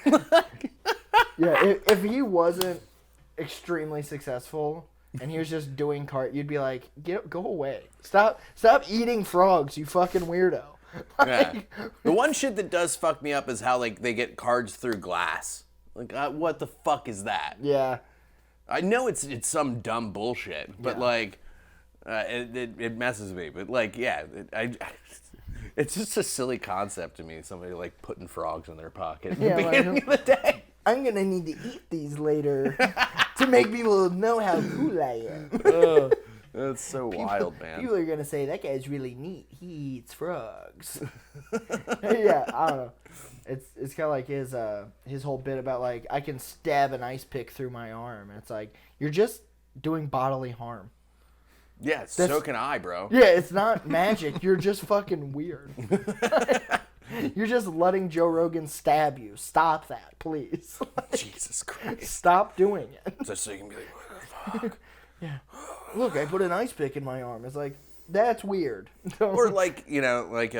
Yeah, if he wasn't extremely successful and he was just doing you'd be like, go away. Stop eating frogs, you fucking weirdo. Yeah. The one shit that does fuck me up is how like they get cards through glass. Like, what the fuck is that? Yeah. I know it's some dumb bullshit, but like, it messes me. But like, yeah, it's just a silly concept to me. Somebody like putting frogs in their pocket at the beginning of the day. I'm gonna need to eat these later to make people know how cool I am. That's so wild, man. People are gonna say that guy's really neat. He eats frogs. Yeah, I don't know. It's kind of like his whole bit about like, I can stab an ice pick through my arm. And it's like, you're just doing bodily harm. Yeah, so can I, bro. Yeah, it's not magic. You're just fucking weird. You're just letting Joe Rogan stab you. Stop that, please. Jesus Christ. Stop doing it. Just so you can be like, what the fuck? Yeah. Look, I put an ice pick in my arm. It's like, that's weird. Or like, you know, like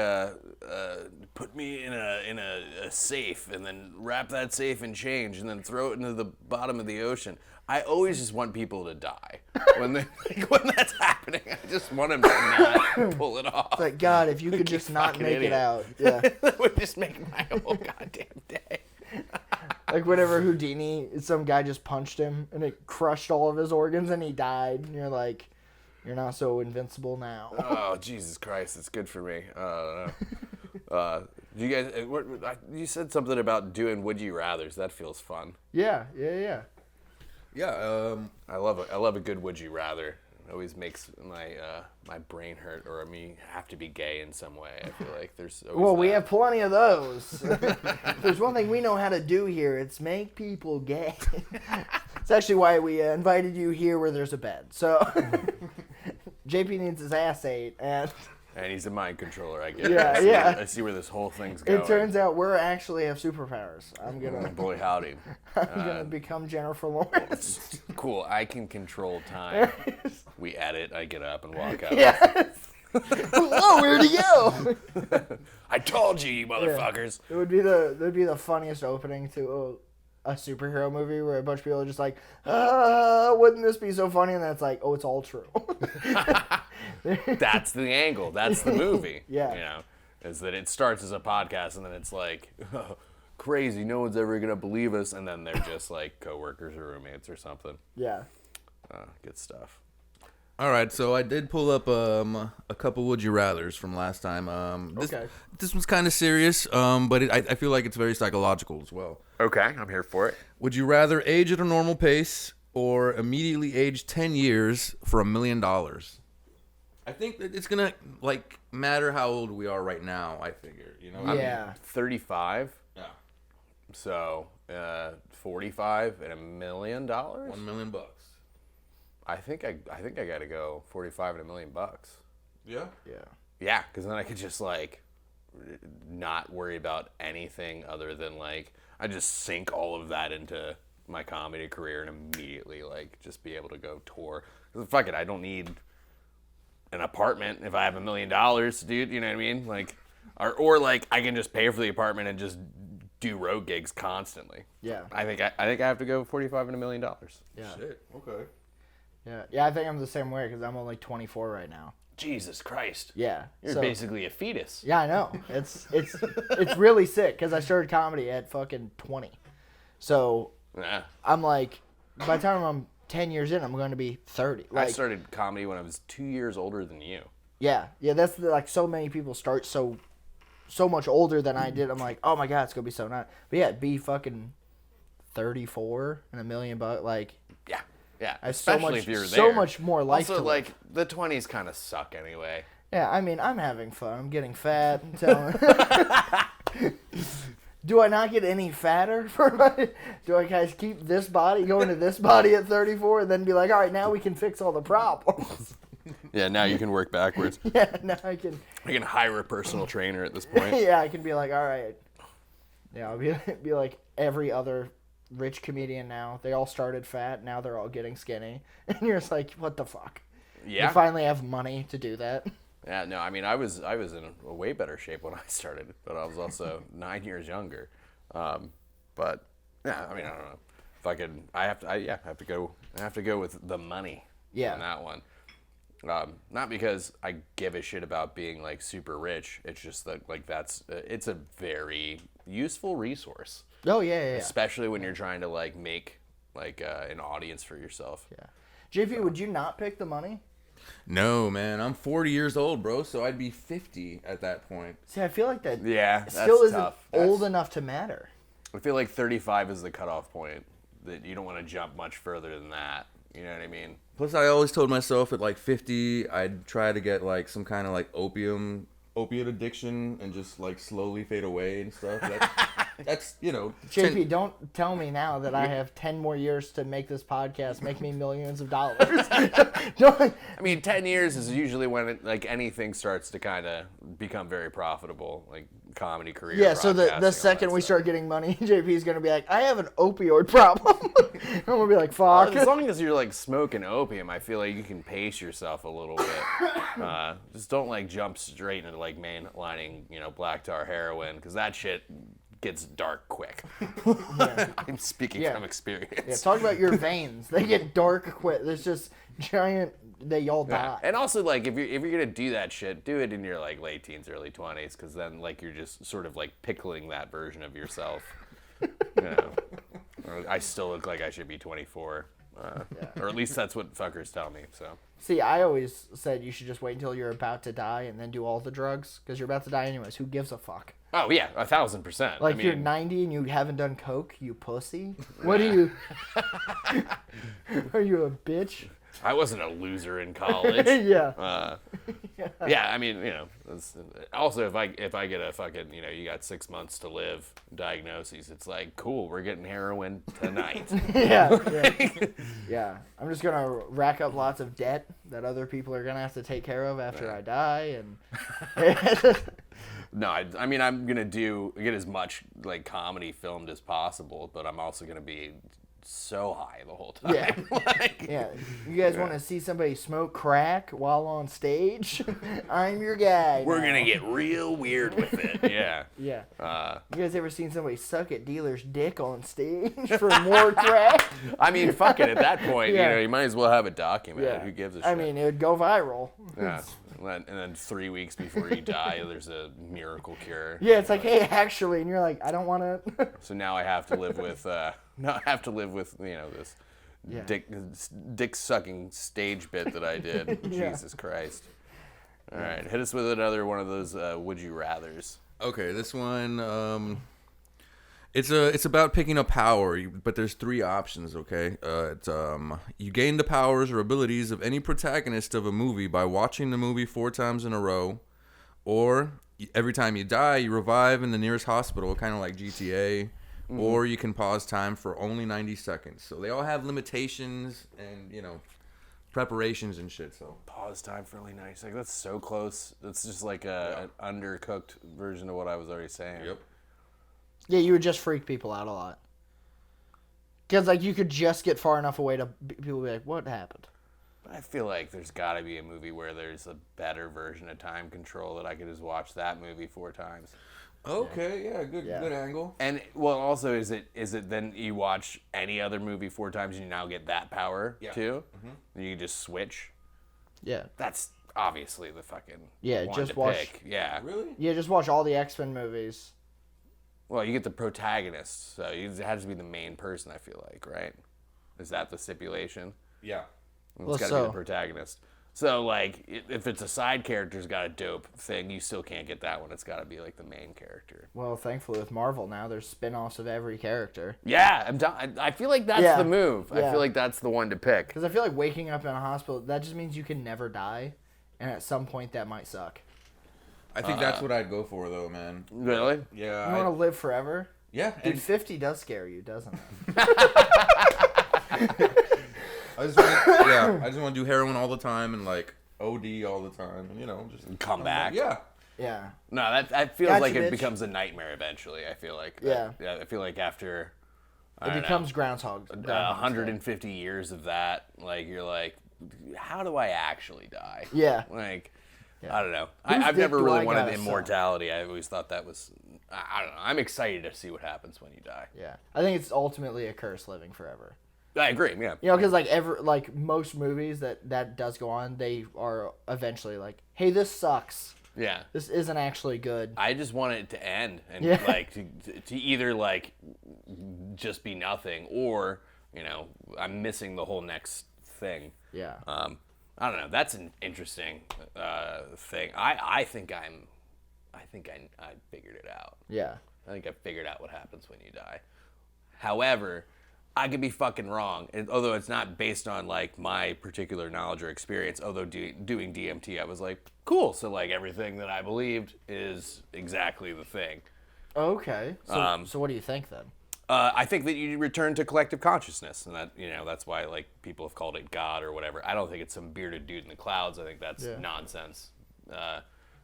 put me in a safe and then wrap that safe in change and then throw it into the bottom of the ocean. I always just want people to die when that's happening. I just want them to not pull it off. It's like, God, if you could just not make it out. Yeah. That would just make my whole goddamn day. Like whenever Houdini, some guy just punched him and it crushed all of his organs and he died. And you're like, you're not so invincible now. Oh, Jesus Christ, it's good for me. I don't know. You guys, you said something about doing Would You Rathers. That feels fun. Yeah. Yeah, I love a good Would You Rather. It always makes my brain hurt or me have to be gay in some way. I feel like there's always Well, we have plenty of those. If there's one thing we know how to do here, it's make people gay. It's actually why we invited you here where there's a bed. So JP needs his ass ate, and he's a mind controller. I get Yeah, it. yeah. I see where this whole thing's going. it turns out we're actually have superpowers. I'm Boy, howdy. gonna become Jennifer Lawrence. Cool. I can control time. We edit. I get up and walk out. Yes. Whoa, where'd he go? I told you, you motherfuckers. It would be the funniest opening to a superhero movie where a bunch of people are just like, wouldn't this be so funny? And then it's like, oh, it's all true. That's the angle. That's the movie. Yeah. You know, is that it starts as a podcast and then it's like, crazy, no one's ever going to believe us. And then they're just like coworkers or roommates or something. Yeah. Good stuff. All right, so I did pull up a couple Would You Rathers from last time. This one's kind of serious, but I feel like it's very psychological as well. Okay, I'm here for it. Would you rather age at a normal pace or immediately age 10 years for $1 million? I think that it's gonna matter how old we are right now. I figure, Yeah. I'm 35. Yeah. So 45 and $1 million. $1 million. I think I gotta go 45 and $1 million. Yeah. Yeah. Yeah, because then I could just not worry about anything other than I just sink all of that into my comedy career and immediately like just be able to go tour. 'Cause fuck it, I don't need an apartment if I have $1 million, dude. You know what I mean? Like, or like I can just pay for the apartment and just do road gigs constantly. Yeah. I think I have to go 45 and $1 million. Yeah. Shit. Okay. Yeah, I think I'm the same way because I'm only 24 right now. Jesus Christ. Yeah. You're basically a fetus. Yeah, I know. It's really sick because I started comedy at fucking 20. So Yeah. I'm like, by the time I'm 10 years in, I'm going to be 30. Like, I started comedy when I was 2 years older than you. Yeah, that's like so many people start so much older than I did. I'm like, oh my god, it's gonna be so nice. But yeah, be fucking 34 and $1 million, like Yeah. I have Especially if you're there. So much more life. Also, to like live. the 20s kind of suck anyway. Yeah, I mean, I'm having fun. I'm getting fat. I'm telling. Do I not get any fatter for my? Do I guys keep this body going to this body at 34 and then be like, all right, now we can fix all the problems. Yeah, now you can work backwards. Yeah, now I can. I can hire a personal trainer at this point. Yeah, I can be like, all right. Yeah, I'll be like every other rich comedian now. They all started fat. Now they're all getting skinny. And you're just like, what the fuck? Yeah. You finally have money to do that. Yeah, no, I mean, I was in a way better shape when I started, but I was also 9 years younger. But yeah, I mean, I don't know. I have to go with the money. Yeah. On that one. Not because I give a shit about being like super rich. It's just that like it's a very useful resource. Oh yeah. Especially when you're trying to like make like an audience for yourself. Yeah. JP, would you not pick the money? No, man. I'm 40 years old, bro, so I'd be 50 at that point. See, I feel like that that's still isn't tough. old enough to matter. I feel like 35 is the cutoff point. That you don't want to jump much further than that. You know what I mean? Plus, I always told myself at like 50, I'd try to get like some kind of like opiate addiction and just like slowly fade away and stuff. That's you know. JP, don't tell me now that I have 10 more years to make this podcast make me millions of dollars. I mean, 10 years is usually when like anything starts to kind of become very profitable, like comedy career. Yeah, so the second we start getting money, JP's going to be like, I have an opioid problem. And I'm going to be like, fuck. As long as you're like smoking opium, I feel like you can pace yourself a little bit. Just don't like jump straight into like mainlining, black tar heroin, because that shit gets dark quick. Yeah. I'm speaking from experience. Yeah, talk about your veins. They get dark quick. There's just giant. They all die. And also, like, if you're gonna do that shit, do it in your like late teens, early 20s, because then like you're just sort of like pickling that version of yourself. I still look like I should be 24, or at least that's what fuckers tell me. So. See, I always said you should just wait until you're about to die and then do all the drugs, because you're about to die anyways. Who gives a fuck? Oh yeah, 1,000%. Like, you're 90 and you haven't done coke, you pussy. What are you? Are you a bitch? I wasn't a loser in college. Yeah. Yeah, I mean, also if I get a fucking, you got 6 months to live diagnoses, it's like, cool, we're getting heroin tonight. Yeah. I'm just gonna rack up lots of debt that other people are gonna have to take care of after I die, and. No, I mean, I'm gonna get as much like comedy filmed as possible, but I'm also gonna be so high the whole time. Yeah. You guys want to see somebody smoke crack while on stage? I'm your guy. We're gonna get real weird with it. Yeah. Yeah. You guys ever seen somebody suck at dealer's dick on stage for more crack? I mean, fuck it. At that point, you might as well have it documented. Yeah. Who gives a shit? I mean, it would go viral. Yeah. And then 3 weeks before you die, there's a miracle cure. Yeah, it's like, hey, actually, and you're like, I don't want to. So now I have to live with, this dick sucking stage bit that I did. Jesus Christ! All right, hit us with another one of those would you rather's. Okay, this one. It's about picking a power, but there's 3 options, okay? You gain the powers or abilities of any protagonist of a movie by watching the movie 4 times in a row, or every time you die, you revive in the nearest hospital, kind of like GTA, or you can pause time for only 90 seconds. So they all have limitations and, preparations and shit, so. Pause time for only 90 seconds. That's so close. That's just like an undercooked version of what I was already saying. Yep. Yeah, you would just freak people out a lot. Because like you could just get far enough away to people be like, "What happened?" I feel like there's got to be a movie where there's a better version of time control that I could just watch that movie 4 times. Okay, yeah, good angle. And well, also is it then you watch any other movie 4 times and you now get that power too? And you just switch. Yeah. That's obviously the fucking one just to watch. pick. Yeah. Really? Yeah, just watch all the X-Men movies. Well, you get the protagonist, so it has to be the main person. I feel like, right? Is that the stipulation? Yeah. It's got to be the protagonist. So, like, if it's a side character's got a dope thing, you still can't get that one. It's got to be, like, the main character. Well, thankfully with Marvel now, there's spin-offs of every character. Yeah, I feel like that's the move. Yeah. I feel like that's the one to pick. Because I feel like waking up in a hospital, that just means you can never die. And at some point, that might suck. I think that's what I'd go for, though, man. Really? Yeah. You want to live forever? Yeah. Dude, 50 does scare you, doesn't it? I just want to do heroin all the time and like OD all the time, and just Come back. Yeah. Yeah. No, that feels Gotcha, like it bitch. becomes a nightmare eventually. I feel like. Yeah. I feel like after. It becomes Groundhog. 150 years of that, like you're like, how do I actually die? Yeah. Like, Yeah. I don't know. Whose I've dick never do really I wanted gotta immortality. I always thought that was. I don't know. I'm excited to see what happens when you die. Yeah. I think it's ultimately a curse living forever. I agree. Yeah. You know, because like most movies that does go on, they are eventually like, hey, this sucks. Yeah. This isn't actually good. I just want it to end and Yeah. like to either like just be nothing or I'm missing the whole next thing. Yeah. I don't know. That's an interesting thing. I think I figured it out. Yeah. I think I figured out what happens when you die. However, I could be fucking wrong. Although it's not based on like my particular knowledge or experience. Although doing DMT, I was like, cool. So like everything that I believed is exactly the thing. Okay. So what do you think then? I think that you return to collective consciousness, and that that's why like people have called it God or whatever. I don't think it's some bearded dude in the clouds. I think that's nonsense that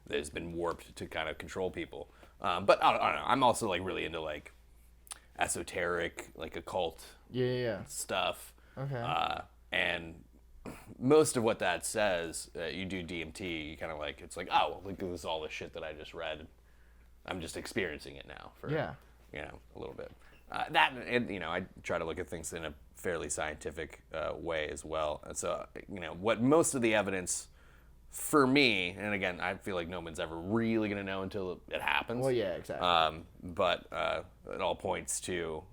has been warped to kind of control people. But I don't know. I'm also like really into like esoteric, like occult stuff. Okay. And most of what that says, you do DMT, you kind of like it's like, oh, well, look at this all the shit that I just read. I'm just experiencing it now for a little bit. That and I try to look at things in a fairly scientific way as well. And so what most of the evidence for me, and again, I feel like no one's ever really gonna know until it happens. Well, yeah, exactly. But it all points to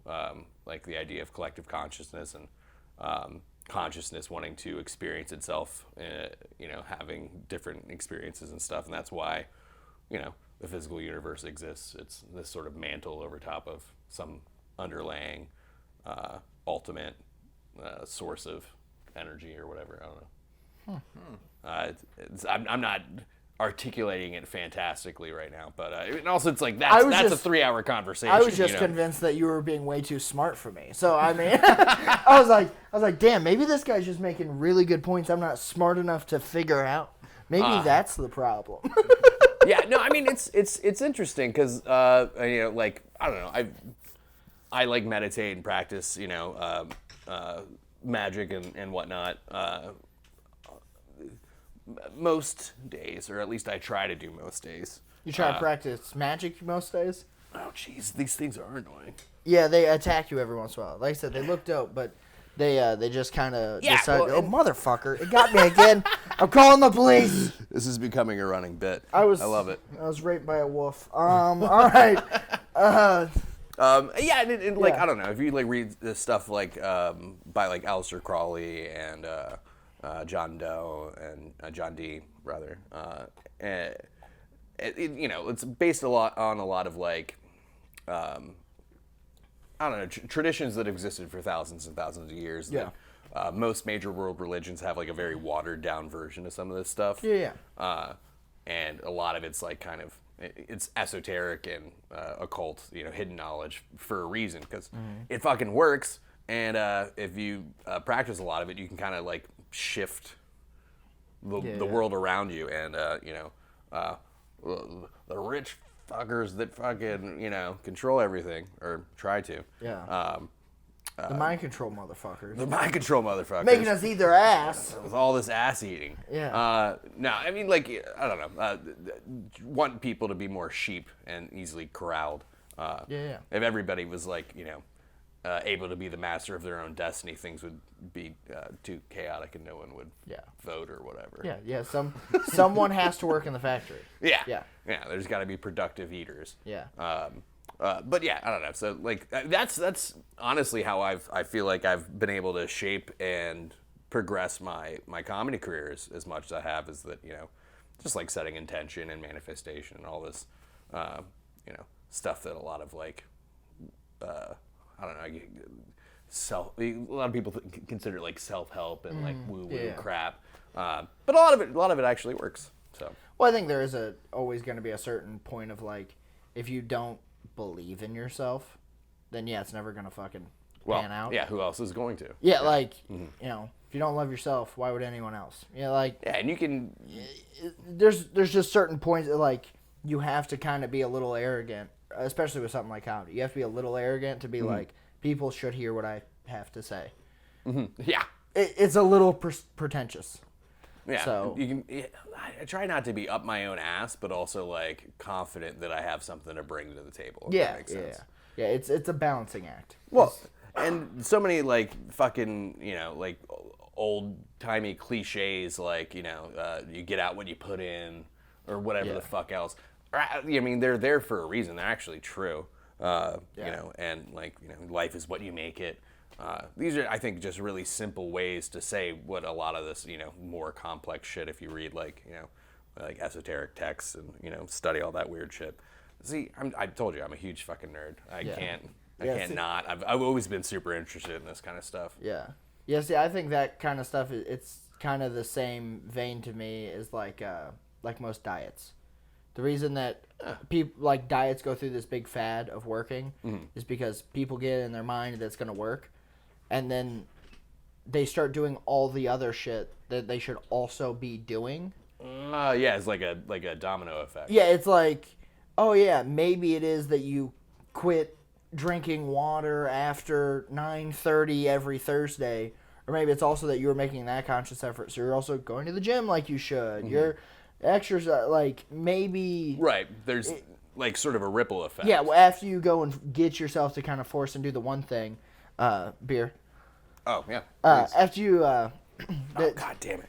like the idea of collective consciousness and consciousness wanting to experience itself, having different experiences and stuff, and that's why the physical universe exists. It's this sort of mantle over top of some underlying ultimate source of energy or whatever. I don't know. I'm not articulating it fantastically right now, but and also it's like that's a 3-hour conversation. I was just convinced that you were being way too smart for me. So I mean, I was like, damn, maybe this guy's just making really good points. I'm not smart enough to figure out. Maybe that's the problem. Yeah, no, I mean it's interesting because like I don't know, I like meditate and practice magic and whatnot. Most days, or at least I try to do most days. You try to practice magic most days? Oh, jeez, these things are annoying. Yeah, they attack you every once in a while. Like I said, they look dope, but they just kind of decide, motherfucker, it got me again. I'm calling the police. This is becoming a running bit. I love it. I was raped by a wolf. All right. And like I don't know if you like read this stuff like by like Aleister Crowley and John Doe and John Dee rather, it's based on a lot of like I don't know traditions that existed for thousands and thousands of years. Yeah. That, most major world religions have like a very watered down version of some of this stuff. Yeah. And a lot of it's like kind of it's esoteric and occult, hidden knowledge for a reason because it fucking works. And if you practice a lot of it, you can kind of like shift the world around you. And the rich fuckers that fucking control everything or try to. Yeah. The mind control motherfuckers. The mind control motherfuckers. Making us eat their ass. With all this ass eating. Yeah. No, I mean, like, I don't know. Want people to be more sheep and easily corralled. Yeah. If everybody was like, able to be the master of their own destiny, things would be too chaotic and no one would vote or whatever. Yeah. Someone has to work in the factory. Yeah. There's got to be productive eaters. Yeah. But yeah, I don't know. So like that's honestly how I feel like I've been able to shape and progress my comedy career as much as I have, is that just like setting intention and manifestation and all this stuff that a lot of like I don't know, a lot of people consider it like self-help and like woo-woo crap, but a lot of it actually works. So well, I think there is always going to be a certain point of like, if you don't believe in yourself, then it's never going to fucking pan out. Yeah, who else is going to? Yeah, like if you don't love yourself, why would anyone else? And you can. There's just certain points that like you have to kind of be a little arrogant, especially with something like comedy. You have to be a little arrogant to be like, people should hear what I have to say. Yeah, it's a little pretentious. Yeah, so you can. I try not to be up my own ass, but also like confident that I have something to bring to the table. If that makes sense. Yeah. It's a balancing act. Well, and so many like fucking like old timey cliches like you get out what you put in or whatever the fuck else. I mean, they're there for a reason. They're actually true. And like life is what you make it. These are, I think, just really simple ways to say what a lot of this, more complex shit, if you read like esoteric texts and, study all that weird shit. See, I told you, I'm a huge fucking nerd. I can't not. I've always been super interested in this kind of stuff. Yeah. Yeah, see, I think that kind of stuff, it's kind of the same vein to me as like most diets. The reason that people like diets go through this big fad of working is because people get in their mind that it's going to work. And then they start doing all the other shit that they should also be doing. It's like a domino effect. Yeah, it's like, oh yeah, maybe it is that you quit drinking water after 9:30 every Thursday, or maybe it's also that you were making that conscious effort, so you're also going to the gym like you should. You're exercise, like maybe. Right. There's like sort of a ripple effect. Yeah. Well, after you go and get yourself to kind of force and do the one thing, beer. Oh, yeah. After you... God damn it.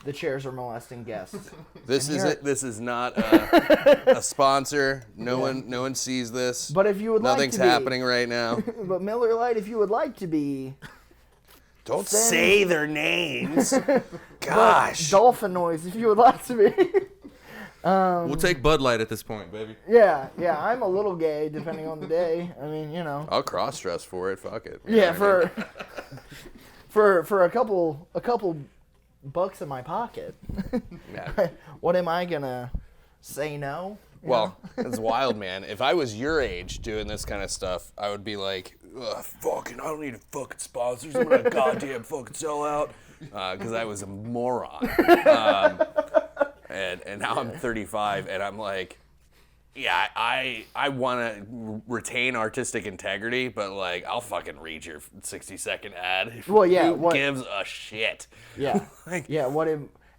The chairs are molesting guests. This is not a sponsor. No one sees this. But if you would Nothing's like to happening right now. But Miller Lite, if you would like to be... Don't say their names. Gosh. Dolphin Noise, if you would like to be... We'll take Bud Light at this point, baby. Yeah, I'm a little gay, depending on the day. I mean, I'll cross-dress for it. Fuck it. Yeah, for a couple bucks in my pocket. Yeah. What am I gonna say no? Well, it's wild, man. If I was your age doing this kind of stuff, I would be like, fucking, I don't need a fucking sponsors. I'm not a goddamn fucking sellout. Because I was a moron. And now I'm 35, and I'm like, yeah, I want to retain artistic integrity, but like, I'll fucking read your 60-second ad. Well, yeah. Who gives a shit? Yeah. What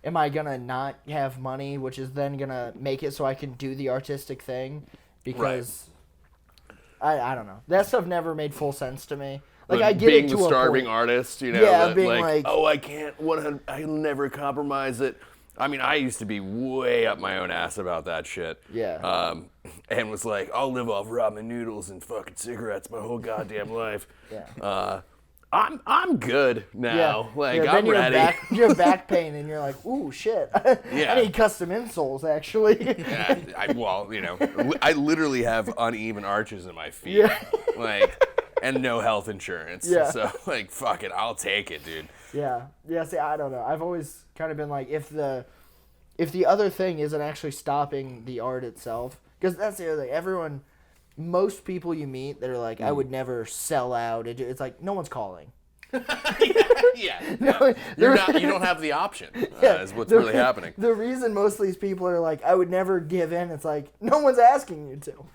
am I gonna not have money, which is then gonna make it so I can do the artistic thing? Because I don't know. That stuff never made full sense to me. Like, I get being it to the a starving point. artist, Yeah, being like, oh, I can't, I'll never compromise it. I mean, I used to be way up my own ass about that shit. Yeah. And was like, I'll live off ramen noodles and fucking cigarettes my whole goddamn life. Yeah. I'm good now. I'm ready. You have back pain, and you're like, ooh, shit. I need custom insoles, actually. Yeah. I literally have uneven arches in my feet. Yeah. And no health insurance. Yeah. So, fuck it. I'll take it, dude. Yeah. Yeah, see, I don't know. I've always kind of been like, if the other thing isn't actually stopping the art itself, because that's the other thing. Most people you meet that are like, I would never sell out. It's like, no one's calling. Yeah. No, You don't have the option, is what's really happening. The reason most of these people are like, I would never give in, it's like, no one's asking you to.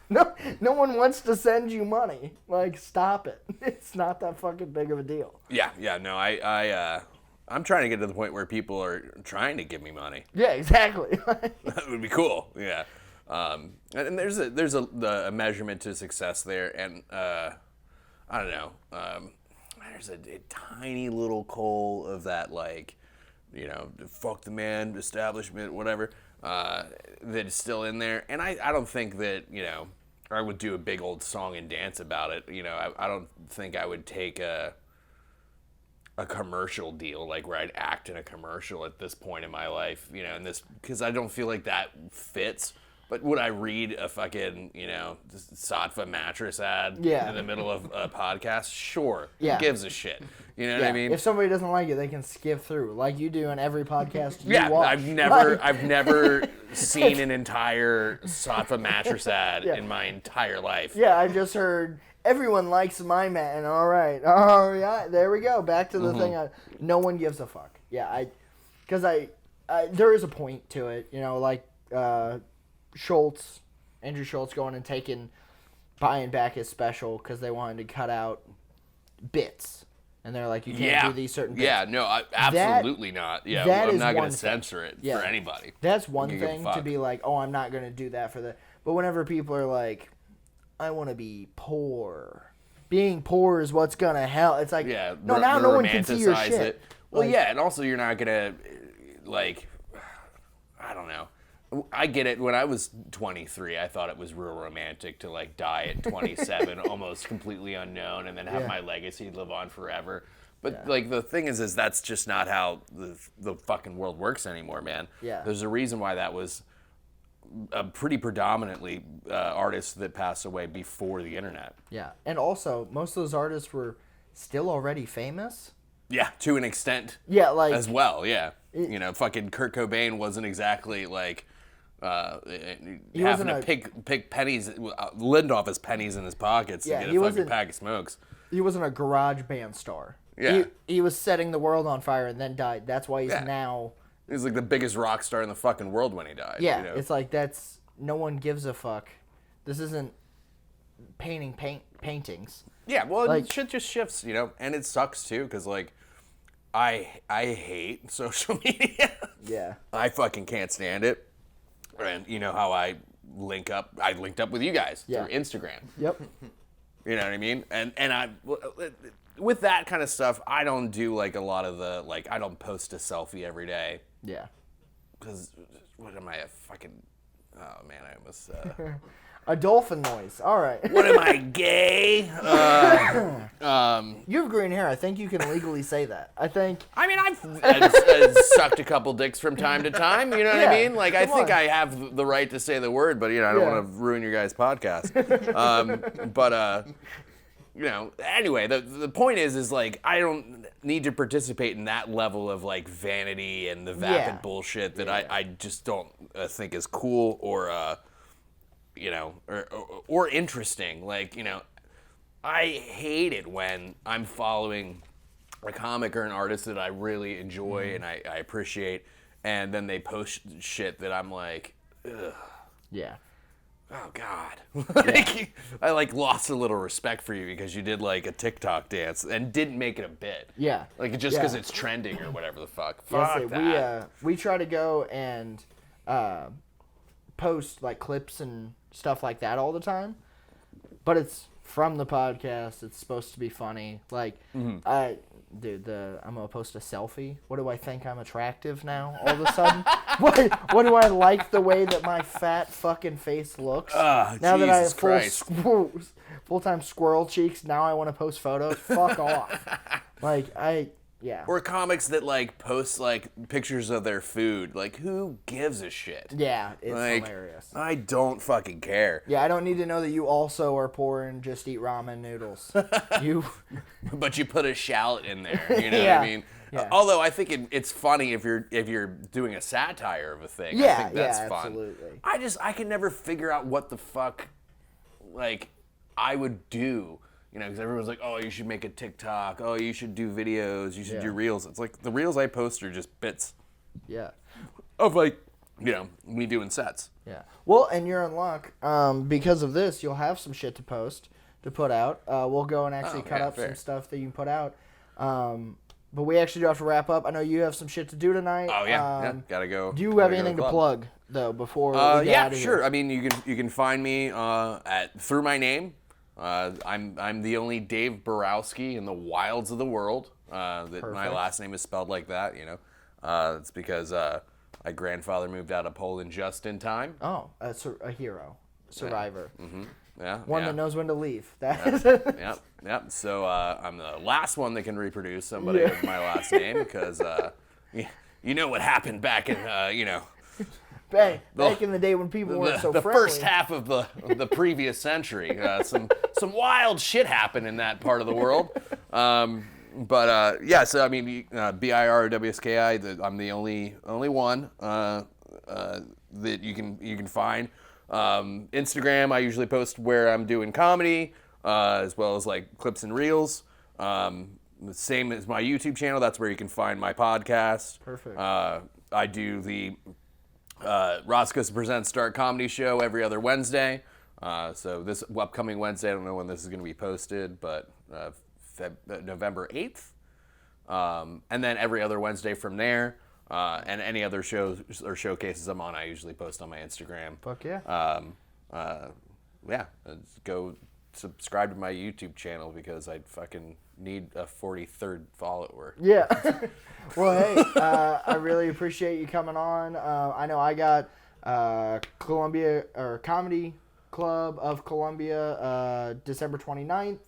No one wants to send you money. Like, stop it. It's not that fucking big of a deal. Yeah, no, I'm trying to get to the point where people are trying to give me money. Yeah, exactly. That would be cool. Yeah. And there's a measurement to success there, and I don't know. There's a tiny little coal of that, like, you know, fuck the man, establishment, whatever, that's still in there. And I don't think that, you know, I would do a big old song and dance about it. You know, I don't think I would take a commercial deal, like where I'd act in a commercial at this point in my life, you know, because I don't feel like that fits. But would I read a fucking, you know, Saatva mattress ad in the middle of a podcast? Sure. Yeah. Who gives a shit? You know what I mean? If somebody doesn't like it, they can skip through, like you do in every podcast you yeah, watch. I've never seen an entire Saatva mattress ad in my entire life. Yeah, I just heard everyone likes my mat, and all right, there we go. Back to the thing. No one gives a fuck. Yeah, because there is a point to it, you know, like Andrew Schultz going and buying back his special because they wanted to cut out bits. And they're like, you can't do these certain bits. Yeah, no, absolutely not. Yeah, I'm not going to censor it for anybody. That's one thing to be like, oh, I'm not going to do that for the... But whenever people are like, I want to be poor. Being poor is what's going to help. It's like, no one can see your shit. It. Well, like, and also you're not going to, like, I don't know. I get it. When I was 23, I thought it was real romantic to, like, die at 27, almost completely unknown, and then have my legacy live on forever. But, like, the thing is that's just not how the fucking world works anymore, man. Yeah. There's a reason why that was pretty predominantly artists that passed away before the internet. Yeah. And also, most of those artists were still already famous. Yeah, to an extent. Yeah, like... As well, yeah. You know, fucking Kurt Cobain wasn't exactly, like... having to pick pennies, Lindoff his pennies in his pockets to get a fucking pack of smokes. He wasn't a garage band star. Yeah. He was setting the world on fire and then died. That's why he's now... He's like the biggest rock star in the fucking world when he died. Yeah, you know? It's like no one gives a fuck. This isn't paintings. Yeah, well, like, shit just shifts, you know, and it sucks too, because, like, I hate social media. Yeah. I fucking can't stand it. And you know how I linked up with you guys through Instagram. Yep. You know what I mean? And I, with that kind of stuff, I don't do like a lot of the, like, I don't post a selfie every day. Yeah. Because what am I, a fucking, oh man, I almost... A dolphin noise. All right. What am I, gay? You have green hair. I think you can legally say that. I mean, I've sucked a couple dicks from time to time. You know what I mean? Like, I think I have the right to say the word, but, you know, I don't want to ruin your guys' podcast. You know, anyway, the point is like, I don't need to participate in that level of, like, vanity and the vapid bullshit that I just don't think is cool or... you know, or interesting. Like, you know, I hate it when I'm following a comic or an artist that I really enjoy and I appreciate, and then they post shit that I'm like, ugh. Yeah. Oh, God. I, like, lost a little respect for you because you did, like, a TikTok dance and didn't make it a bit. Yeah. Like, just because it's trending or whatever the fuck. Fuck that. We try to go and post, like, clips and stuff like that all the time, but it's from the podcast. It's supposed to be funny. Like, I'm gonna post a selfie. What do I think? I'm attractive now all of a sudden? what do I like the way that my fat fucking face looks? Now that I have full-time squirrel cheeks, now I want to post photos. Fuck off. Like, yeah. Or comics that, like, post, like, pictures of their food. Like, who gives a shit? Yeah, it's like, hilarious. I don't fucking care. Yeah, I don't need to know that you also are poor and just eat ramen noodles. But you put a shallot in there, you know what I mean? Yeah. Although I think it's funny if you're doing a satire of a thing. Yeah, I think that's fun. Absolutely. I can never figure out what the fuck, like, I would do. You know, because everyone's like, oh, you should make a TikTok. Oh, you should do videos. You should do reels. It's like the reels I post are just bits. Yeah. Of like, you know, me doing sets. Yeah. Well, and you're in luck. Because of this, you'll have some shit to post, to put out. We'll go and actually cut up some stuff that you can put out. But we actually do have to wrap up. I know you have some shit to do tonight. Oh yeah, gotta go. Do you have anything to plug though before we get out of sure. here? I mean, you can find me through my name. I'm the only Dave BIROWSKI in the wilds of the world. My last name is spelled like that. You know, it's because my grandfather moved out of Poland just in time. Oh, a hero, survivor. Yeah. Mm-hmm. Yeah. One that knows when to leave. Yep. So I'm the last one that can reproduce somebody with my last name because you know what happened back in you know. Back in the day when people weren't so friendly. The first half of the previous century, some wild shit happened in that part of the world. So I mean, BIROWSKI. I'm the only one that you can find. Instagram, I usually post where I'm doing comedy, as well as like clips and reels. The same as my YouTube channel. That's where you can find my podcast. Perfect. I do the Roscoe's Presents Start Comedy Show every other Wednesday. So this upcoming Wednesday, I don't know when this is going to be posted, but November 8th. And then every other Wednesday from there. And any other shows or showcases I'm on, I usually post on my Instagram. Fuck yeah. Go subscribe to my YouTube channel because I fucking need a 43rd follower. Yeah. Well, hey, I really appreciate you coming on. I know I got Comedy Club of Columbia December 29th.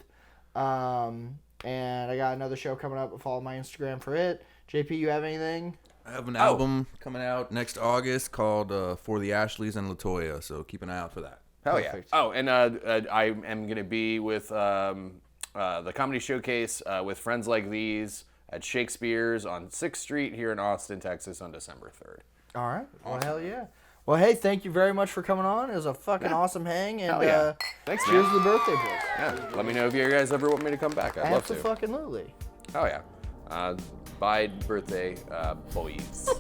And I got another show coming up. Follow my Instagram for it. JP, you have anything? I have an album coming out next August called For the Ashleys and LaToya, so keep an eye out for that. Hell yeah. Oh, and I am going to be with the Comedy Showcase with Friends Like These at Shakespeare's on 6th Street here in Austin, Texas on December 3rd. All right. Well, hell yeah. Well, hey, thank you very much for coming on. It was a fucking awesome hang. And thanks, cheers man. to the birthday boys. Yeah. Let me know if you guys ever want me to come back. I'd love to. Absolutely. Oh, yeah. Bye, birthday boys.